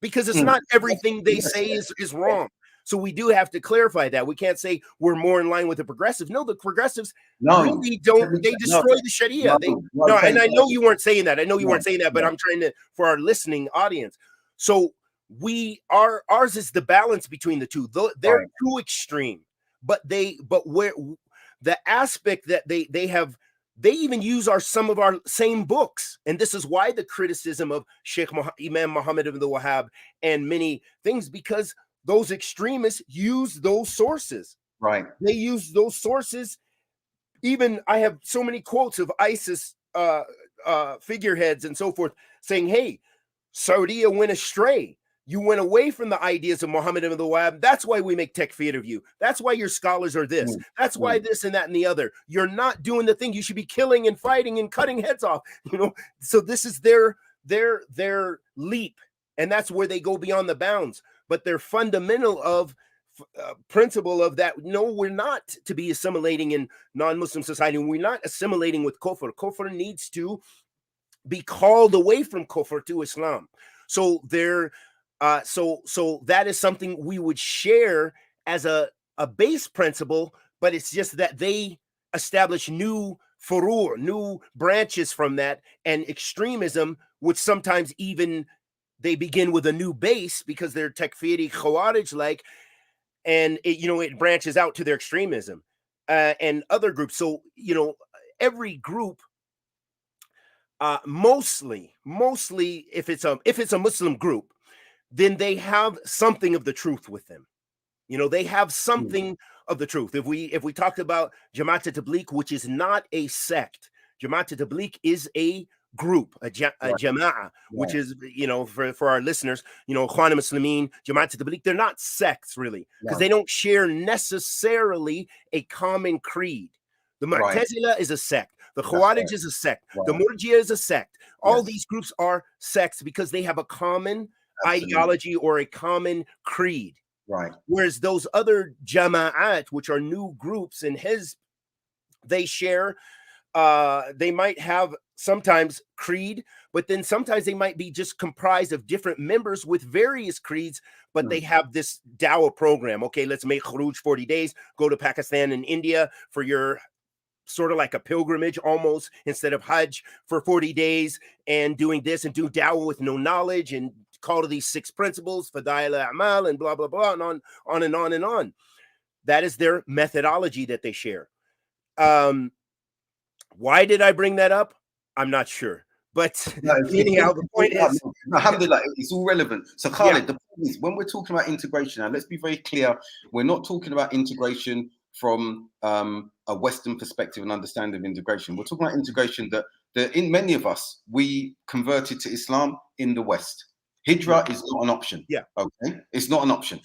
because it's not everything they say is wrong. So we do have to clarify that. We can't say we're more in line with the progressives. No, the progressives really don't. They destroy the Sharia. And I know you weren't saying that. I know you weren't saying that, but I'm trying to, for our listening audience. So ours is the balance between the two. They're too extreme, but where the aspect that they have, they even use some of our same books. And this is why the criticism of Sheikh Imam Muhammad ibn Wahhab and many things, because those extremists use those sources. Right. They use those sources. Even I have so many quotes of ISIS figureheads and so forth saying, hey, Saudi went astray. You went away from the ideas of Muhammad ibn Wahhab. That's why we make takfir of you. That's why your scholars are this. That's why this and that and the other. You're not doing the thing. You should be killing and fighting and cutting heads off. So this is their leap. And that's where they go beyond the bounds. But their fundamental principle of that, no, we're not to be assimilating in non-Muslim society. We're not assimilating with kufr. Kufr needs to be called away from kufr to Islam. So so that is something we would share as a base principle, but it's just that they establish new furur, new branches from that, and extremism, which sometimes even they begin with a new base because they're takfiri khawarij and it branches out to their extremism and other groups. So every group, mostly if it's a Muslim group, then they have something of the truth with them. They have something of the truth. If we talked about Jamaat Tabligh, which is not a sect, Jamaat Tabligh is a group, a jama'ah, which is, for our listeners, Ikhwan Muslimin, Jamaat Tabligh, they're not sects really, because they don't share necessarily a common creed. The Mu'tazila is a sect. The Khawarij is a sect. The Murji'a is a sect. All these groups are sects because they have a common ideology or a common creed. Right. Whereas those other jama'at, which are new groups in hizb, they share, they might have sometimes creed, but then sometimes they might be just comprised of different members with various creeds, but they have this dawah program. Okay, let's make khuruj 40 days, go to Pakistan and India for your sort of like a pilgrimage almost, instead of Hajj, for 40 days and doing this and do dawah with no knowledge and call to these 6 principles, fadail a'mal and blah, blah, blah, and on and on and on. That is their methodology that they share. Why did I bring that up? I'm not sure. But anyhow, the point is, alhamdulillah, it's all relevant. So Khalid, the point is, when we're talking about integration, now let's be very clear, we're not talking about integration from a Western perspective and understanding of integration. We're talking about integration that in many of us, we converted to Islam in the West. Hijrah is not an option. Yeah. Okay. It's not an option.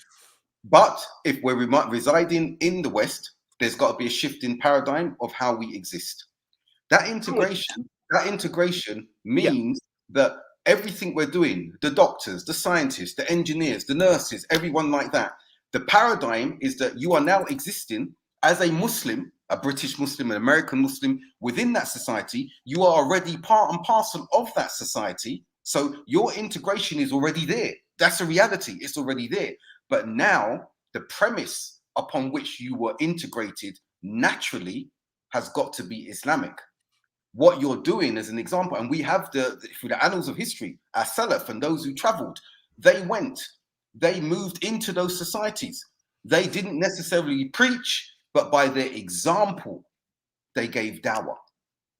But if we're residing in the West, there's got to be a shift in paradigm of how we exist. That integration means that everything we're doing, the doctors, the scientists, the engineers, the nurses, everyone like that, the paradigm is that you are now existing as a Muslim, a British Muslim, an American Muslim within that society. You are already part and parcel of that society. So your integration is already there. That's a reality. It's already there. But now the premise upon which you were integrated naturally has got to be Islamic. What you're doing as an example, and we have through the annals of history, our Salaf and those who traveled, they moved into those societies. They didn't necessarily preach, but by their example, they gave dawah.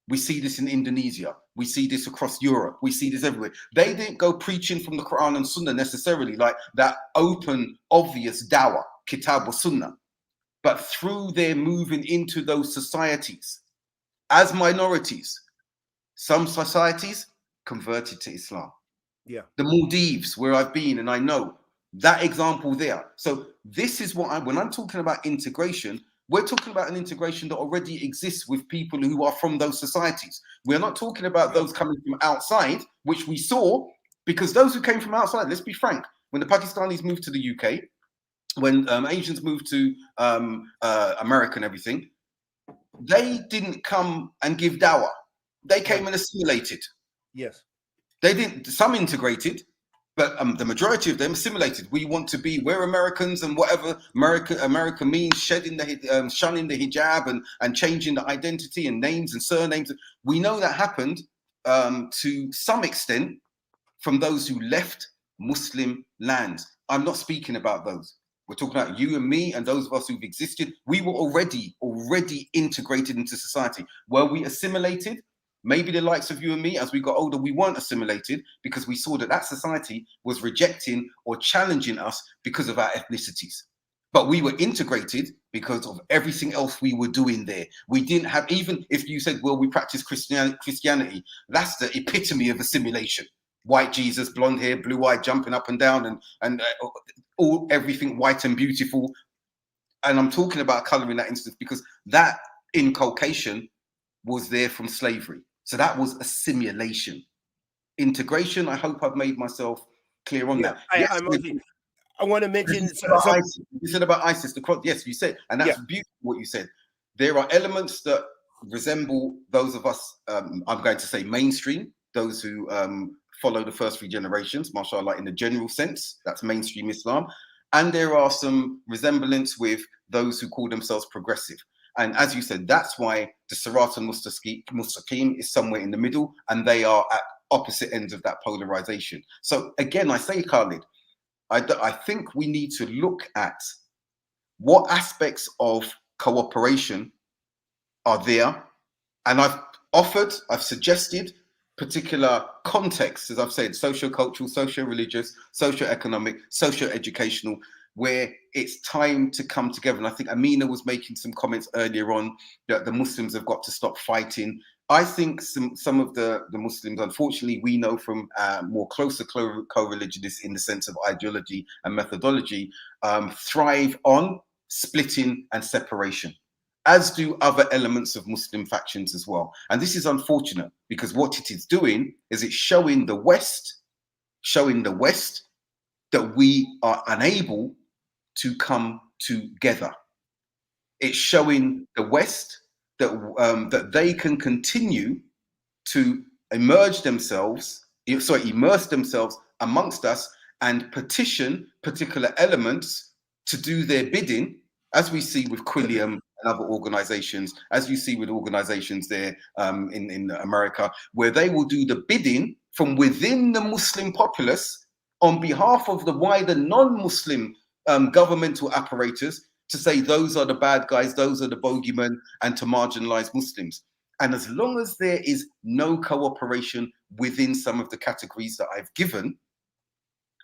We see this in Indonesia. We see this across Europe. We see this everywhere. They didn't go preaching from the Quran and Sunnah necessarily, like that open, obvious dawah, kitab or Sunnah. But through their moving into those societies as minorities, some societies converted to Islam. Yeah. The Maldives, where I've been, and I know that example there. So this is what when I'm talking about integration, we're talking about an integration that already exists with people who are from those societies. We're not talking about those coming from outside, which we saw, because those who came from outside, let's be frank, when the Pakistanis moved to the UK, when Asians moved to America and everything, they didn't come and give dawah. They came and assimilated. Yes. They didn't, some integrated, but the majority of them assimilated. We're Americans, and whatever America means, shunning the hijab and changing the identity and names and surnames. We know that happened to some extent from those who left Muslim lands. I'm not speaking about those. We're talking about you and me and those of us who've existed. We were already integrated into society. Were we assimilated? Maybe the likes of you and me, as we got older, we weren't assimilated because we saw that society was rejecting or challenging us because of our ethnicities. But we were integrated because of everything else we were doing there. We didn't have, even if you said, well, we practice Christianity, that's the epitome of assimilation. White Jesus, blonde hair, blue eye, jumping up and down, and everything white and beautiful. And I'm talking about color in that instance because that inculcation was there from slavery. So that was assimilation. Integration, I hope I've made myself clear on that. I want to mention you said about ISIS, yes, you said, and that's beautiful what you said. There are elements that resemble those of us, I'm going to say mainstream, those who follow the first 3 generations, mashallah, in the general sense, that's mainstream Islam. And there are some resemblance with those who call themselves progressive. And as you said, that's why the Sirat al-Mustaqim is somewhere in the middle, and they are at opposite ends of that polarization. So again, I say, Khalid, I think we need to look at what aspects of cooperation are there. And I've suggested particular contexts, as I've said, socio-cultural, socio-religious, socio-economic, socio-educational, where it's time to come together. And I think Amina was making some comments earlier on that the Muslims have got to stop fighting. I think some of the Muslims, unfortunately, we know from more closer co-religionists in the sense of ideology and methodology, thrive on splitting and separation, as do other elements of Muslim factions as well. And this is unfortunate because what it is doing is it's showing the West that we are unable to come together. It's showing the West that they can continue to immerse themselves amongst us and petition particular elements to do their bidding, as we see with Quilliam and other organizations, as you see with organizations there in America, where they will do the bidding from within the Muslim populace on behalf of the wider non-Muslim governmental apparatus to say those are the bad guys, those are the bogeymen, and to marginalize Muslims. And as long as there is no cooperation within some of the categories that I've given,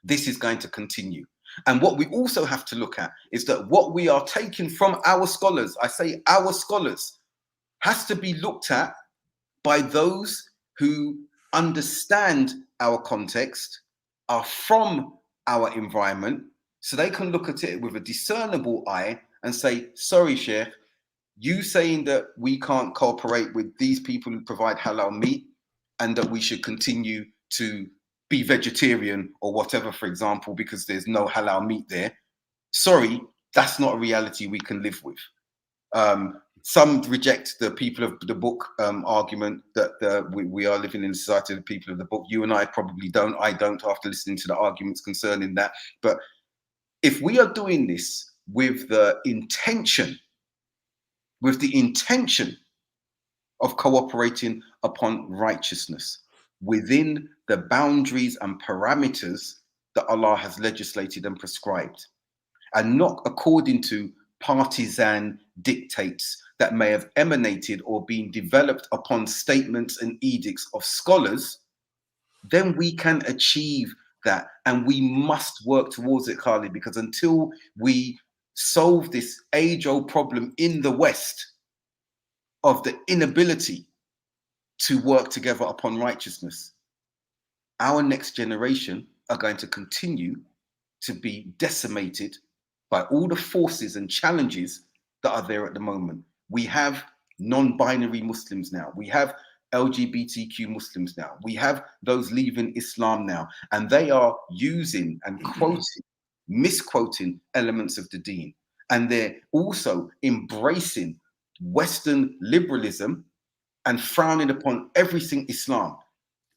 this is going to continue. And what we also have to look at is that what we are taking from our scholars, I say our scholars, has to be looked at by those who understand our context, are from our environment, so they can look at it with a discernible eye and say, sorry, Sheikh, you saying that we can't cooperate with these people who provide halal meat and that we should continue to be vegetarian or whatever, for example, because there's no halal meat there. Sorry, that's not a reality we can live with. Some reject the people of the book argument that we are living in a society of the people of the book. You and I probably don't. I don't, after listening to the arguments concerning that. But if we are doing this with the intention of cooperating upon righteousness within the boundaries and parameters that Allah has legislated and prescribed, and not according to partisan dictates that may have emanated or been developed upon statements and edicts of scholars, then we can achieve that. And we must work towards it, Khalid, because until we solve this age-old problem in the West of the inability to work together upon righteousness, our next generation are going to continue to be decimated by all the forces and challenges that are there at the moment. We have non-binary Muslims now. We have LGBTQ Muslims now. We have those leaving Islam now. And they are using and misquoting elements of the deen. And they're also embracing Western liberalism and frowning upon everything Islam.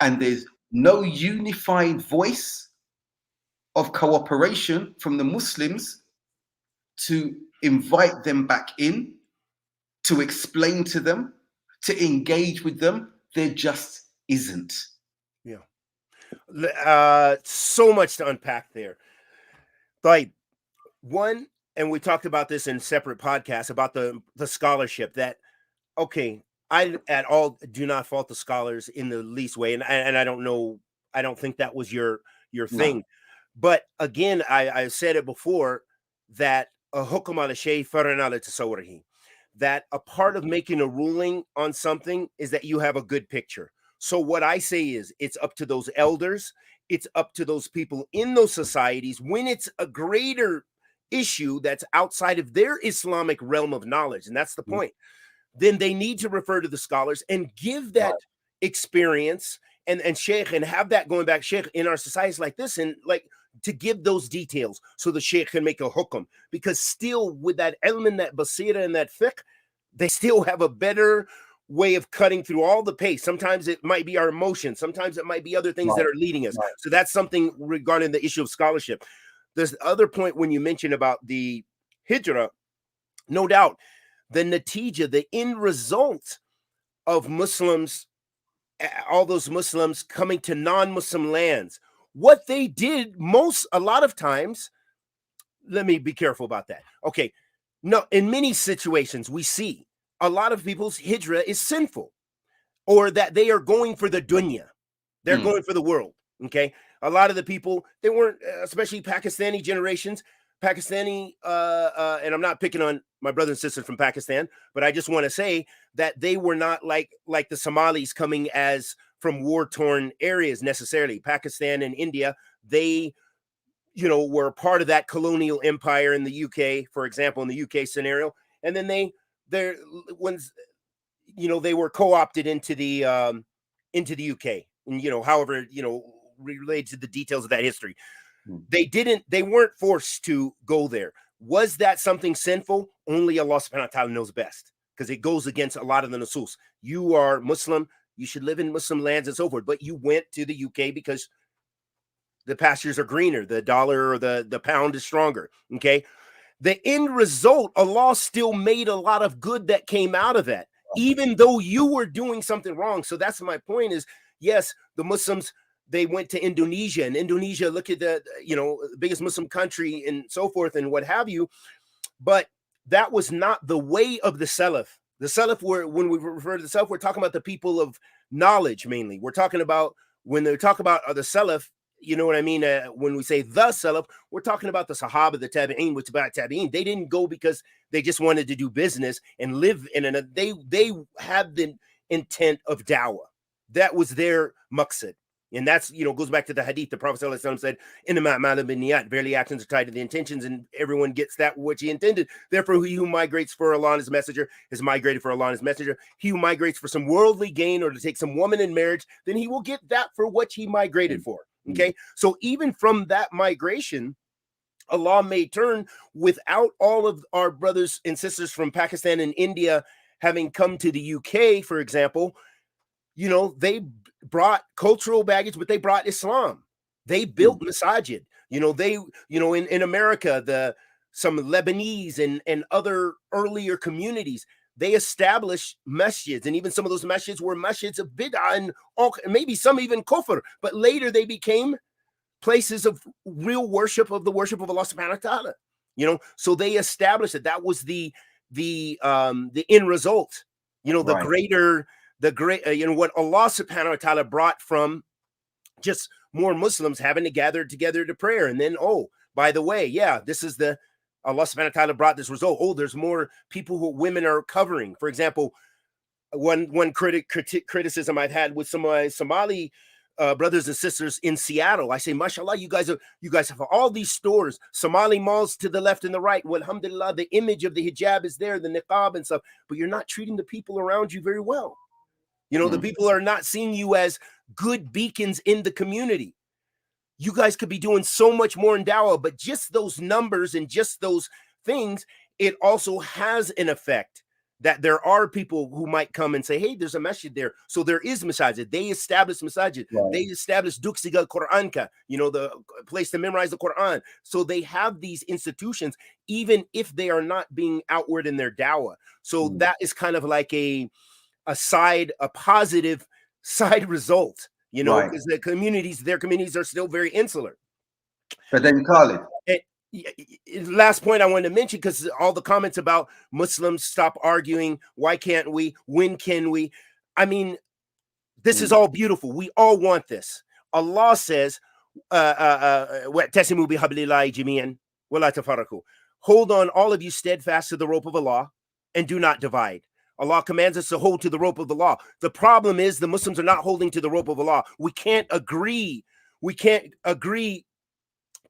And there's no unified voice of cooperation from the Muslims to invite them back in, to explain to them, to engage with them. There just isn't. Yeah. So much to unpack there. Like, one, and we talked about this in separate podcasts about the scholarship that, okay, I at all do not fault the scholars in the least way. And I don't know, I don't think that was your thing. No. But again, I said it before that a hukm ala shay far'un ala tasawwurihi, that a part of making a ruling on something is that you have a good picture. So what I say is it's up to those elders, it's up to those people in those societies when it's a greater issue that's outside of their Islamic realm of knowledge. And that's the point. Then they need to refer to the scholars and give that experience and sheikh, and have that going back, sheikh, in our societies like this, and like to give those details so the sheikh can make a hukum. Because still with that element, that basira and that fiqh, they still have a better way of cutting through all the pace. Sometimes it might be our emotions. Sometimes it might be other things that are leading us. So that's something regarding the issue of scholarship. There's the other point when you mentioned about the hijrah, no doubt, the natija, the end result of Muslims, all those Muslims coming to non-Muslim lands, what they did a lot of times, let me be careful about that. Okay, no, in many situations we see a lot of people's hijrah is sinful, or that they are going for the dunya. They're going for the world, okay? A lot of the people, they weren't, especially Pakistani generations, and I'm not picking on my brothers and sisters from Pakistan, but I just want to say that they were not like the Somalis coming as from war-torn areas necessarily. Pakistan and India, they, were part of that colonial empire in the UK, for example, in the UK scenario. And then they were co-opted into the UK, and however, related to the details of that history. They weren't forced to go there. Was that something sinful? Only Allah subhanahu wa ta'ala knows best, because it goes against a lot of the nusus. You are Muslim, you should live in Muslim lands and so forth, but you went to the UK because the pastures are greener, the dollar or the pound is stronger, okay? The end result, Allah still made a lot of good that came out of that, even though you were doing something wrong. So that's my point is, yes, the Muslims, they went to Indonesia, and Indonesia, look at the, biggest Muslim country and so forth and what have you. But that was not the way of the Salaf. The Salaf were, when we refer to the Salaf, we're talking about the people of knowledge mainly. We're talking about, when they talk about the Salaf, you know what I mean? When we say the Salaf, we're talking about the Sahaba, the Tabi'in, which about Tabi'in. They didn't go because they just wanted to do business and live in they had the intent of dawah. That was their maqsad. And that's, goes back to the hadith. The Prophet ﷺ said, "Innama a'malu binniyat," verily actions are tied to the intentions, and everyone gets that which he intended. Therefore, he who migrates for Allah and his messenger is migrated for Allah and his messenger. He who migrates for some worldly gain or to take some woman in marriage, then he will get that for what he migrated for. Okay. So even from that migration, Allah may turn, without all of our brothers and sisters from Pakistan and India having come to the UK, for example, they brought cultural baggage, but they brought Islam. They built masajid. In America, Lebanese and other earlier communities, they established masjids, and even some of those masjids were masjids of bid'ah and maybe some even kufr, but later they became places of real worship, of the worship of Allah subhanahu wa ta'ala. You know, so they established that was the end result. You know, Right. you know, what Allah subhanahu wa ta'ala brought from just more Muslims having to gather together to prayer. And then, oh, by the way, yeah, this is Allah subhanahu wa ta'ala brought this result. Oh, there's more people who women are covering. For example, one criticism I've had with some of my Somali brothers and sisters in Seattle, I say, mashallah, you guys have all these stores, Somali malls to the left and the right. Well, alhamdulillah, the image of the hijab is there, the niqab and stuff, but you're not treating the people around you very well. You know, the people are not seeing you as good beacons in the community. You guys could be doing so much more in dawah, but just those numbers and just those things, it also has an effect that there are people who might come and say, hey, there's a masjid there. So there is masajid. They established masajid. Right. They established duksiga Quranka, you know, the place to memorize the Quran. So they have these institutions, even if they are not being outward in their dawah. So that is kind of like a positive side result, you know, because their communities are still very insular. But then Khalid, last point I wanted to mention, because all the comments about Muslims stop arguing, why can't we, when can we? I mean, this is all beautiful. We all want this. Allah says, hold on, all of you, steadfast to the rope of Allah, and do not divide. Allah commands us to hold to the rope of the law. The problem is the Muslims are not holding to the rope of Allah. We can't agree. We can't agree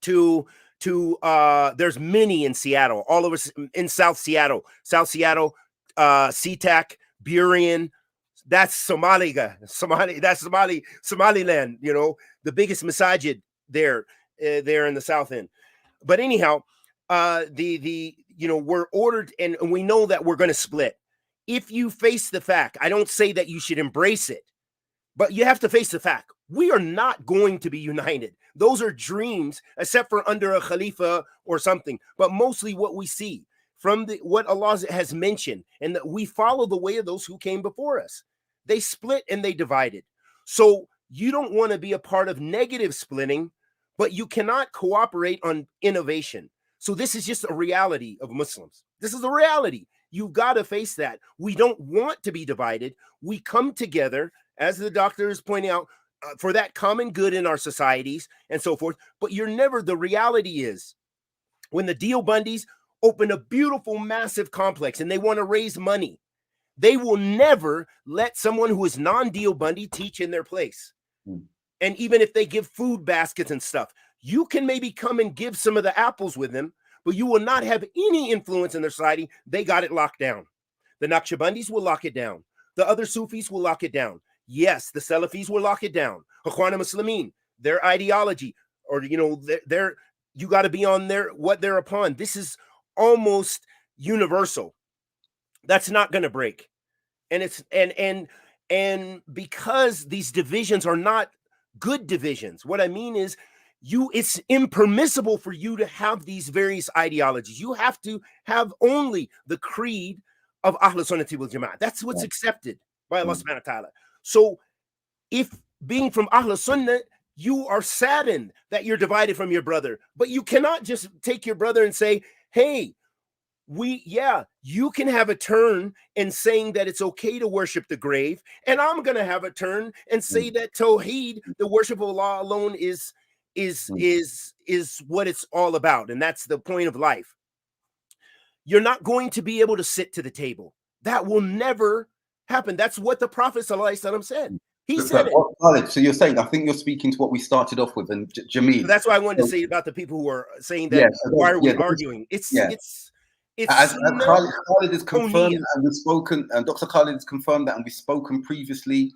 to there's many in Seattle, all over in South Seattle, SeaTac, Burien. That's Somaliland, you know, the biggest masajid there in the South End. But anyhow, you know, we're ordered, and we know that we're going to split. If you face the fact, I don't say that you should embrace it, but you have to face the fact. We are not going to be united. Those are dreams, except for under a Khalifa or something. But mostly what we see from what Allah has mentioned, and that we follow the way of those who came before us. They split and they divided. So you don't want to be a part of negative splitting, but you cannot cooperate on innovation. So this is just a reality of Muslims. This is a reality. You've got to face that. We don't want to be divided. We come together, as the doctor is pointing out, for that common good in our societies and so forth. But the reality is, when the Deobandis open a beautiful, massive complex and they want to raise money, they will never let someone who is non-Deobandi teach in their place. And even if they give food baskets and stuff, you can maybe come and give some of the apples with them, but you will not have any influence in their society. They got it locked down. The Naqshbandis will lock it down. The other Sufis will lock it down. Yes, the Selfies will lock it down. Ikhwan Muslimin, their ideology, or, you know, you got to be on what they're upon. This is almost universal. That's not going to break. And it's and because these divisions are not good divisions, what I mean is, it's impermissible for you to have these various ideologies. You have to have only the creed of Ahl Sunnati wal Jama'ah. That's what's accepted by Allah subhanahu wa ta'ala. So if being from Ahl Sunnah, you are saddened that you're divided from your brother, but you cannot just take your brother and say, hey, you can have a turn in saying that it's okay to worship the grave, and I'm going to have a turn and say that Tawheed, the worship of Allah alone, is what it's all about, and that's the point of life. You're not going to be able to sit to the table. That will never happen. That's what the Prophet ﷺ said. He said it. Khalid, so you're saying, I think you're speaking to what we started off with, and Jameel. So that's what I wanted to say about the people who are saying that. Why are we arguing? It's as Khalid has confirmed, and we've spoken, and Dr. Khalid has confirmed that, and we've spoken previously.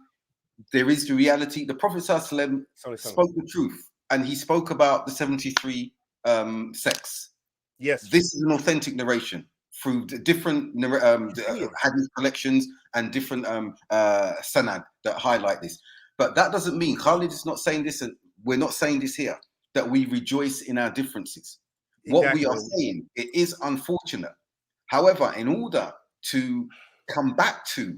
There is the reality. The Prophet ﷺ spoke the truth, and he spoke about the 73 sects. Yes, this is an authentic narration through different hadith collections and different sanad that highlight this. But that doesn't mean, Khalid is not saying this, and we're not saying this here, that we rejoice in our differences. What we are Exactly. saying, it is unfortunate. However, in order to come back to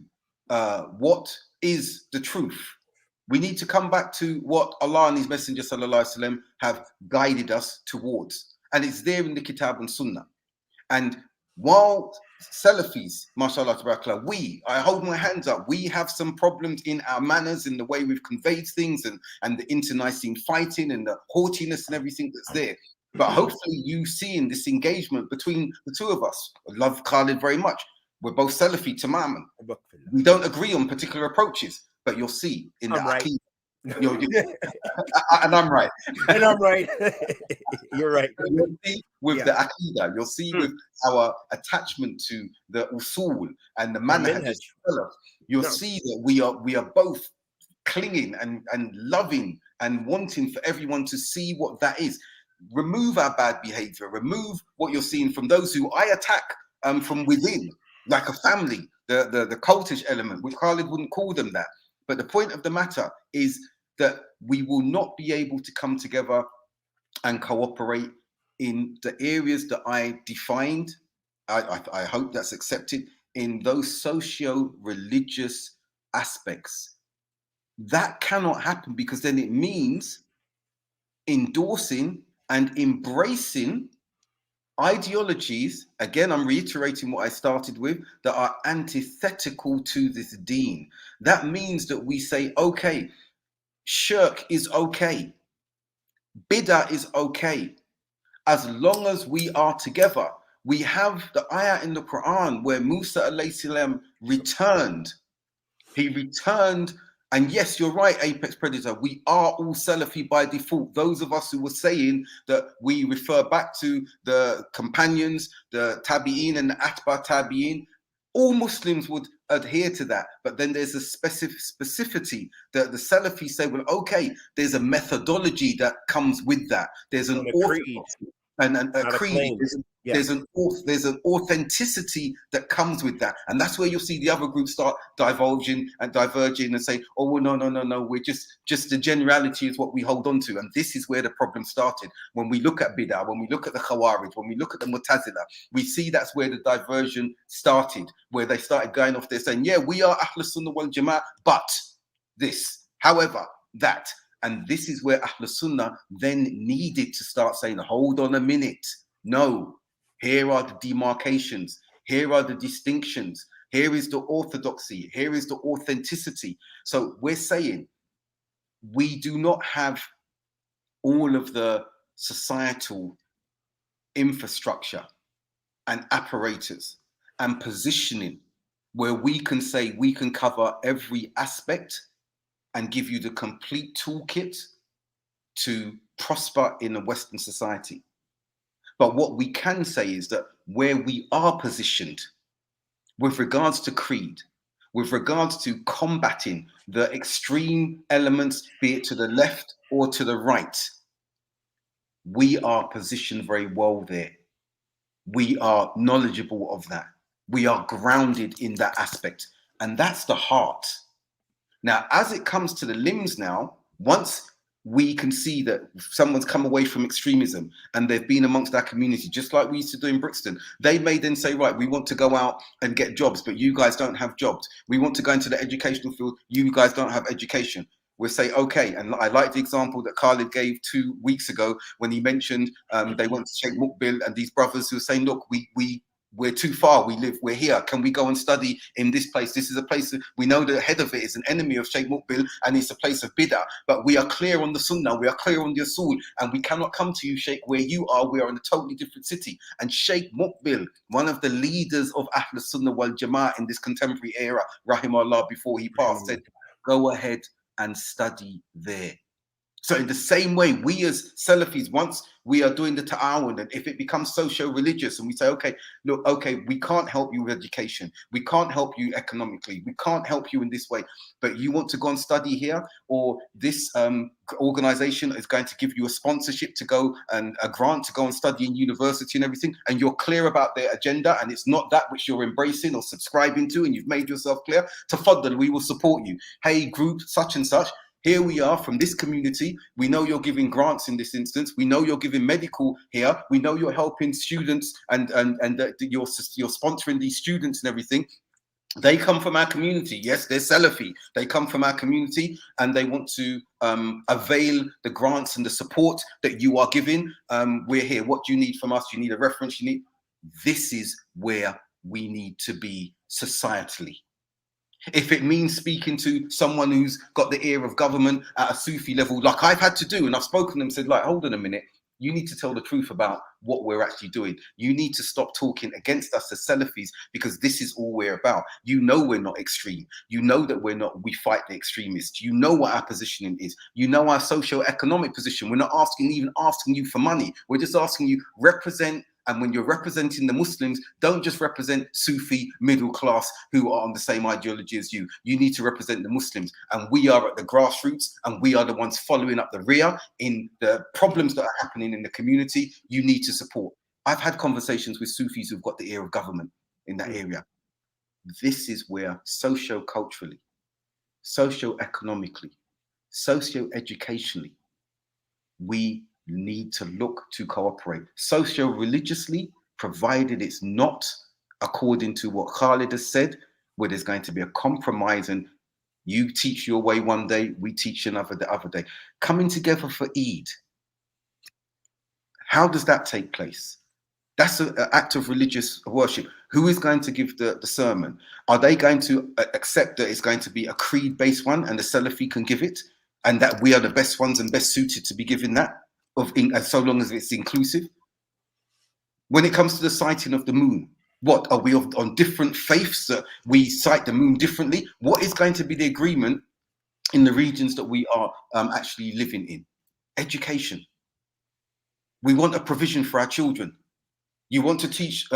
what is the truth, we need to come back to what Allah and His Messenger sallallahu alaihi wasallam have guided us towards, and it's there in the Kitab and Sunnah. And while Selfies, mashallah, tabarakallah, I hold my hands up, we have some problems in our manners, in the way we've conveyed things, and the internecine fighting and the haughtiness and everything that's there. But hopefully you see in this engagement between the two of us, I love Khalid very much. We're both Salafi, tamaman. We don't agree on particular approaches, but you'll see in the Aqeedah. And I'm right. And I'm right. You're right. You'll see with the Aqeedah, you'll see with our attachment to the usul and the manhaj. You'll see that we are both clinging and loving and wanting for everyone to see what that is. Remove our bad behavior, remove what you're seeing from those who I attack from within, like a family, the cultish element, which Khalid wouldn't call them that. But the point of the matter is that we will not be able to come together and cooperate in the areas that I defined. I hope that's accepted, in those socio-religious aspects. That cannot happen, because then it means endorsing and embracing ideologies, again, I'm reiterating what I started with, that are antithetical to this deen. That means that we say, okay, shirk is okay, bid'ah is okay, as long as we are together. We have the ayah in the Quran where Musa alayhi salam returned. He returned. And yes, you're right, Apex Predator. We are all Salafi by default. Those of us who were saying that we refer back to the companions, the Tabi'in and the Atba Tabi'in, all Muslims would adhere to that. But then there's a specificity that the Salafis say, well, okay, there's a methodology that comes with that. There's an orthodoxy and a creed. There's an authenticity that comes with that, and that's where you'll see the other groups start diverging and say, oh well, no, we're just the generality is what we hold on to. And this is where the problem started. When we look at bid'ah, when we look at the Khawarij, when we look at the Mu'tazila, we see that's where the diversion started, where they started going off there saying, yeah, we are Ahlus Sunnah wal Jama'ah, but this, however, that. And this is where Ahlus Sunnah then needed to start saying, hold on a minute, no. Here are the demarcations. Here are the distinctions. Here is the orthodoxy. Here is the authenticity. So we're saying we do not have all of the societal infrastructure and apparatus and positioning where we can say we can cover every aspect and give you the complete toolkit to prosper in a Western society. But what we can say is that where we are positioned with regards to creed, with regards to combating the extreme elements, be it to the left or to the right, we are positioned very well there. We are knowledgeable of that. We are grounded in that aspect. And that's the heart. Now, as it comes to the limbs now, once we can see that someone's come away from extremism and they've been amongst our community, just like we used to do in Brixton, they may then say, right, we want to go out and get jobs, but you guys don't have jobs. We want to go into the educational field. You guys don't have education. We'll say, okay. And I like the example that Khalid gave 2 weeks ago when he mentioned they went to Sheikh Mukbil and these brothers who were saying, look, we're too far. We're here. Can we go and study in this place? This is a place that we know the head of it is an enemy of Sheikh Mukbil and it's a place of bid'ah. But we are clear on the sunnah. We are clear on the usul. And we cannot come to you, Sheikh, where you are. We are in a totally different city. And Sheikh Mukbil, one of the leaders of Ahlus Sunnah wal Jama'ah in this contemporary era, rahimahullah, before he passed, said, go ahead and study there. So in the same way, we as Selfies, once we are doing the ta'awun, and if it becomes socio-religious and we say, okay, look, okay, we can't help you with education. We can't help you economically. We can't help you in this way. But you want to go and study here, or this organization is going to give you a sponsorship to go and a grant to go and study in university and everything. And you're clear about their agenda and it's not that which you're embracing or subscribing to, and you've made yourself clear. Tafaddal, we will support you. Hey, group such and such, Here we are from this community. We know you're giving grants in this instance. We know you're giving medical here. We know you're helping students and you're sponsoring these students and everything. They come from our community. Yes, they're Selfie. They come from our community and they want to avail the grants and the support that you are giving. We're here. What do you need from us? You need a reference. You need. This is where we need to be societally. If it means speaking to someone who's got the ear of government at a Sufi level, like I've had to do, and I've spoken to them and said, like, hold on a minute. You need to tell the truth about what we're actually doing. You need to stop talking against us as Selfies, because this is all we're about. You know we're not extreme. You know that we fight the extremists. You know what our positioning is. You know our socio-economic position. We're not even asking you for money. We're just asking you represent. And when you're representing the Muslims, don't just represent Sufi middle class who are on the same ideology as you. You need to represent the Muslims. And we are at the grassroots, and we are the ones following up the rear in the problems that are happening in the community. You need to support. I've had conversations with Sufis who've got the ear of government in that area. This is where socio-culturally, socio-economically, socio-educationally, we need to look to cooperate. Socio-religiously, provided it's not according to what Khalid has said, where there's going to be a compromise and you teach your way one day, we teach another the other day. Coming together for Eid. How does that take place? That's an act of religious worship. Who is going to give the sermon? Are they going to accept that it's going to be a creed-based one and the Salafi can give it, and that we are the best ones and best suited to be given that, so long as it's inclusive? When it comes to the sighting of the moon, what are we on different faiths that we sight the moon differently? What is going to be the agreement in the regions that we are actually living in? Education. We want a provision for our children. You want to teach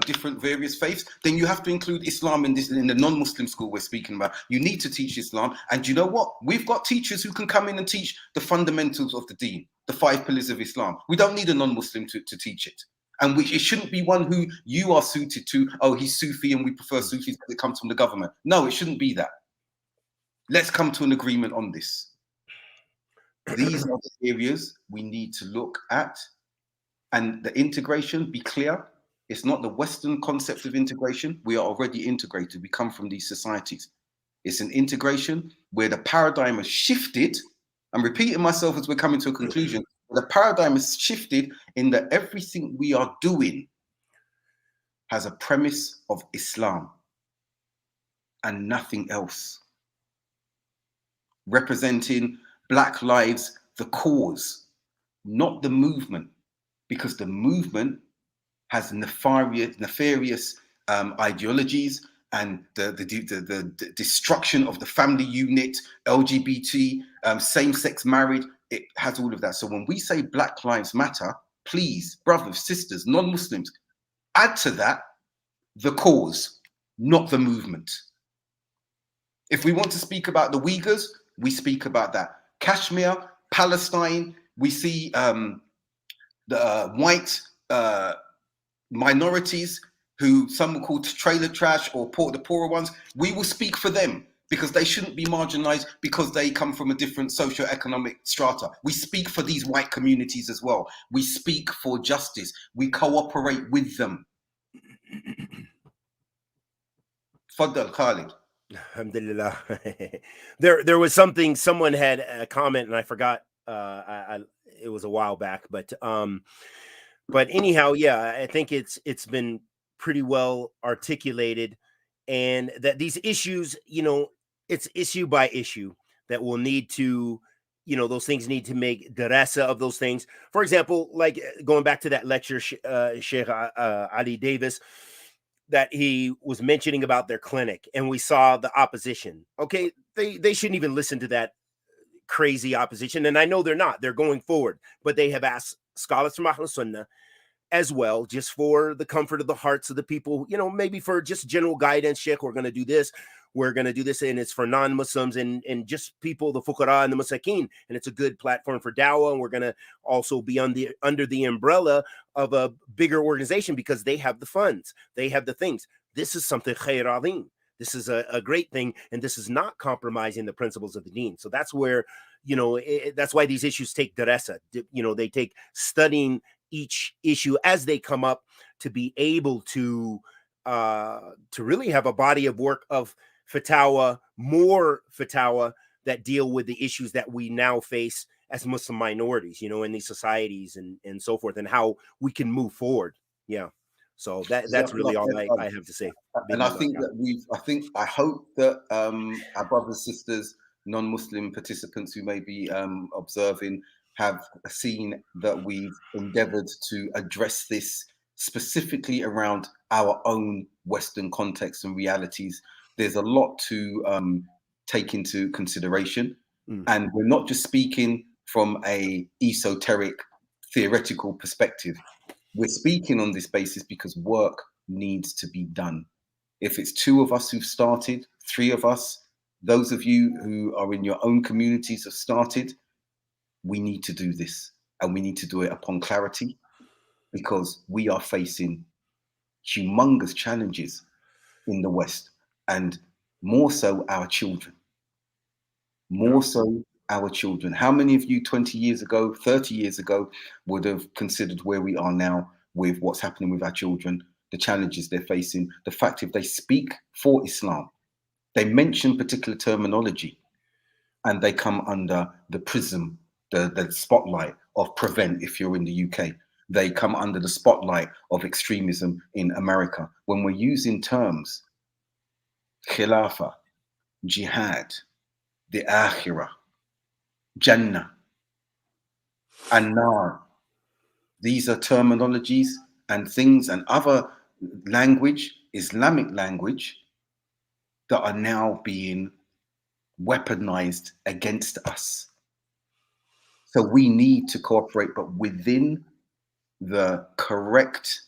different various faiths, then you have to include Islam in the non-Muslim school we're speaking about. You need to teach Islam. And you know what? We've got teachers who can come in and teach the fundamentals of the deen, the 5 pillars of Islam. We don't need a non-Muslim to teach it. And it shouldn't be one who you are suited to. Oh, he's Sufi and we prefer Sufis because it comes from the government. No, it shouldn't be that. Let's come to an agreement on this. These are the areas we need to look at. And the integration, be clear, it's not the Western concept of integration. We are already integrated. We come from these societies. It's an integration where the paradigm has shifted. I'm repeating myself as we're coming to a conclusion. The paradigm has shifted in that everything we are doing has a premise of Islam and nothing else. Representing Black lives, the cause, not the movement. Because the movement has nefarious ideologies and the destruction of the family unit, LGBT, same-sex marriage, it has all of that. So when we say Black Lives Matter, please, brothers, sisters, non-Muslims, add to that the cause, not the movement. If we want to speak about the Uyghurs, we speak about that. Kashmir, Palestine, we see the white minorities who some will call trailer trash or the poorer ones. We will speak for them because they shouldn't be marginalized because they come from a different socio-economic strata. We speak for these white communities as well. We speak for justice. We cooperate with them. Faddal, Khalid. Alhamdulillah. There was something someone had a comment and I forgot. It was a while back, but anyhow, yeah, I think it's been pretty well articulated, and that these issues, it's issue by issue that will need to, those things need to make darasa of those things. For example, like going back to that lecture, Sheikh Ali Davis, that he was mentioning about their clinic, and we saw the opposition. Okay, they shouldn't even listen to that crazy opposition, and I know they're going forward, but they have asked scholars from Ahl Sunnah as well, just for the comfort of the hearts of the people, maybe for just general guidance. Sheikh, we're going to do this, and it's for non-Muslims and just people, the fuqara and the masakin, and it's a good platform for dawah, and we're going to also be under the umbrella of a bigger organization because they have the funds, they have the things. This is something khair alim. This is a great thing, and this is not compromising the principles of the deen. So that's where, that's why these issues take darasa. They take studying each issue as they come up to be able to really have a body of work of more fatawa that deal with the issues that we now face as Muslim minorities, in these societies and so forth, and how we can move forward. Yeah. So that's really all I have to say. And I think that I hope that our brothers, sisters, non-Muslim participants who may be observing have seen that we've endeavored to address this specifically around our own Western context and realities. There's a lot to take into consideration. And we're not just speaking from a esoteric, theoretical perspective. We're speaking on this basis because work needs to be done. If it's 2 of us who've started, 3 of us, those of you who are in your own communities have started, we need to do this. And we need to do it upon clarity, because we are facing humongous challenges in the West, and more so our children. More so our children. How many of you 20 years ago, 30 years ago would have considered where we are now with what's happening with our children, the challenges they're facing, the fact if they speak for Islam, they mention particular terminology, and they come under the prism, the spotlight of prevent if you're in the UK. They come under the spotlight of extremism in America. When we're using terms, khilafah, jihad, the akhirah, Jannah, An-Nar. These are terminologies and things and other language, Islamic language, that are now being weaponized against us. So we need to cooperate, but within the correct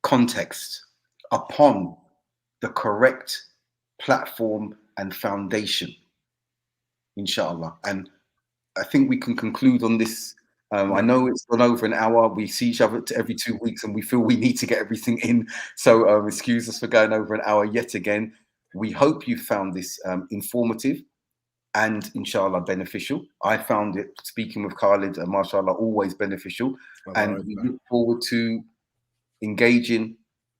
context, upon the correct platform and foundation, inshallah. And I think we can conclude on this. I know it's gone over an hour. We see each other every 2 weeks and we feel we need to get everything in. So excuse us for going over an hour yet again. We hope you found this informative and inshallah beneficial. I found it, speaking with Khalid, mashallah, always beneficial. And we look forward to engaging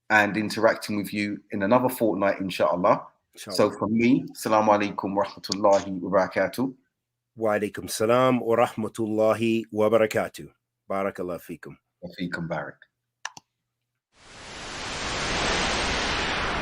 and interacting with you in another fortnight, inshallah. So from me, Assalamu alaikum wa rahmatullahi wa barakatuh. Wa alaikum salam wa rahmatullahi wa barakatuh. Barakallah feekum. Wa feekum barak.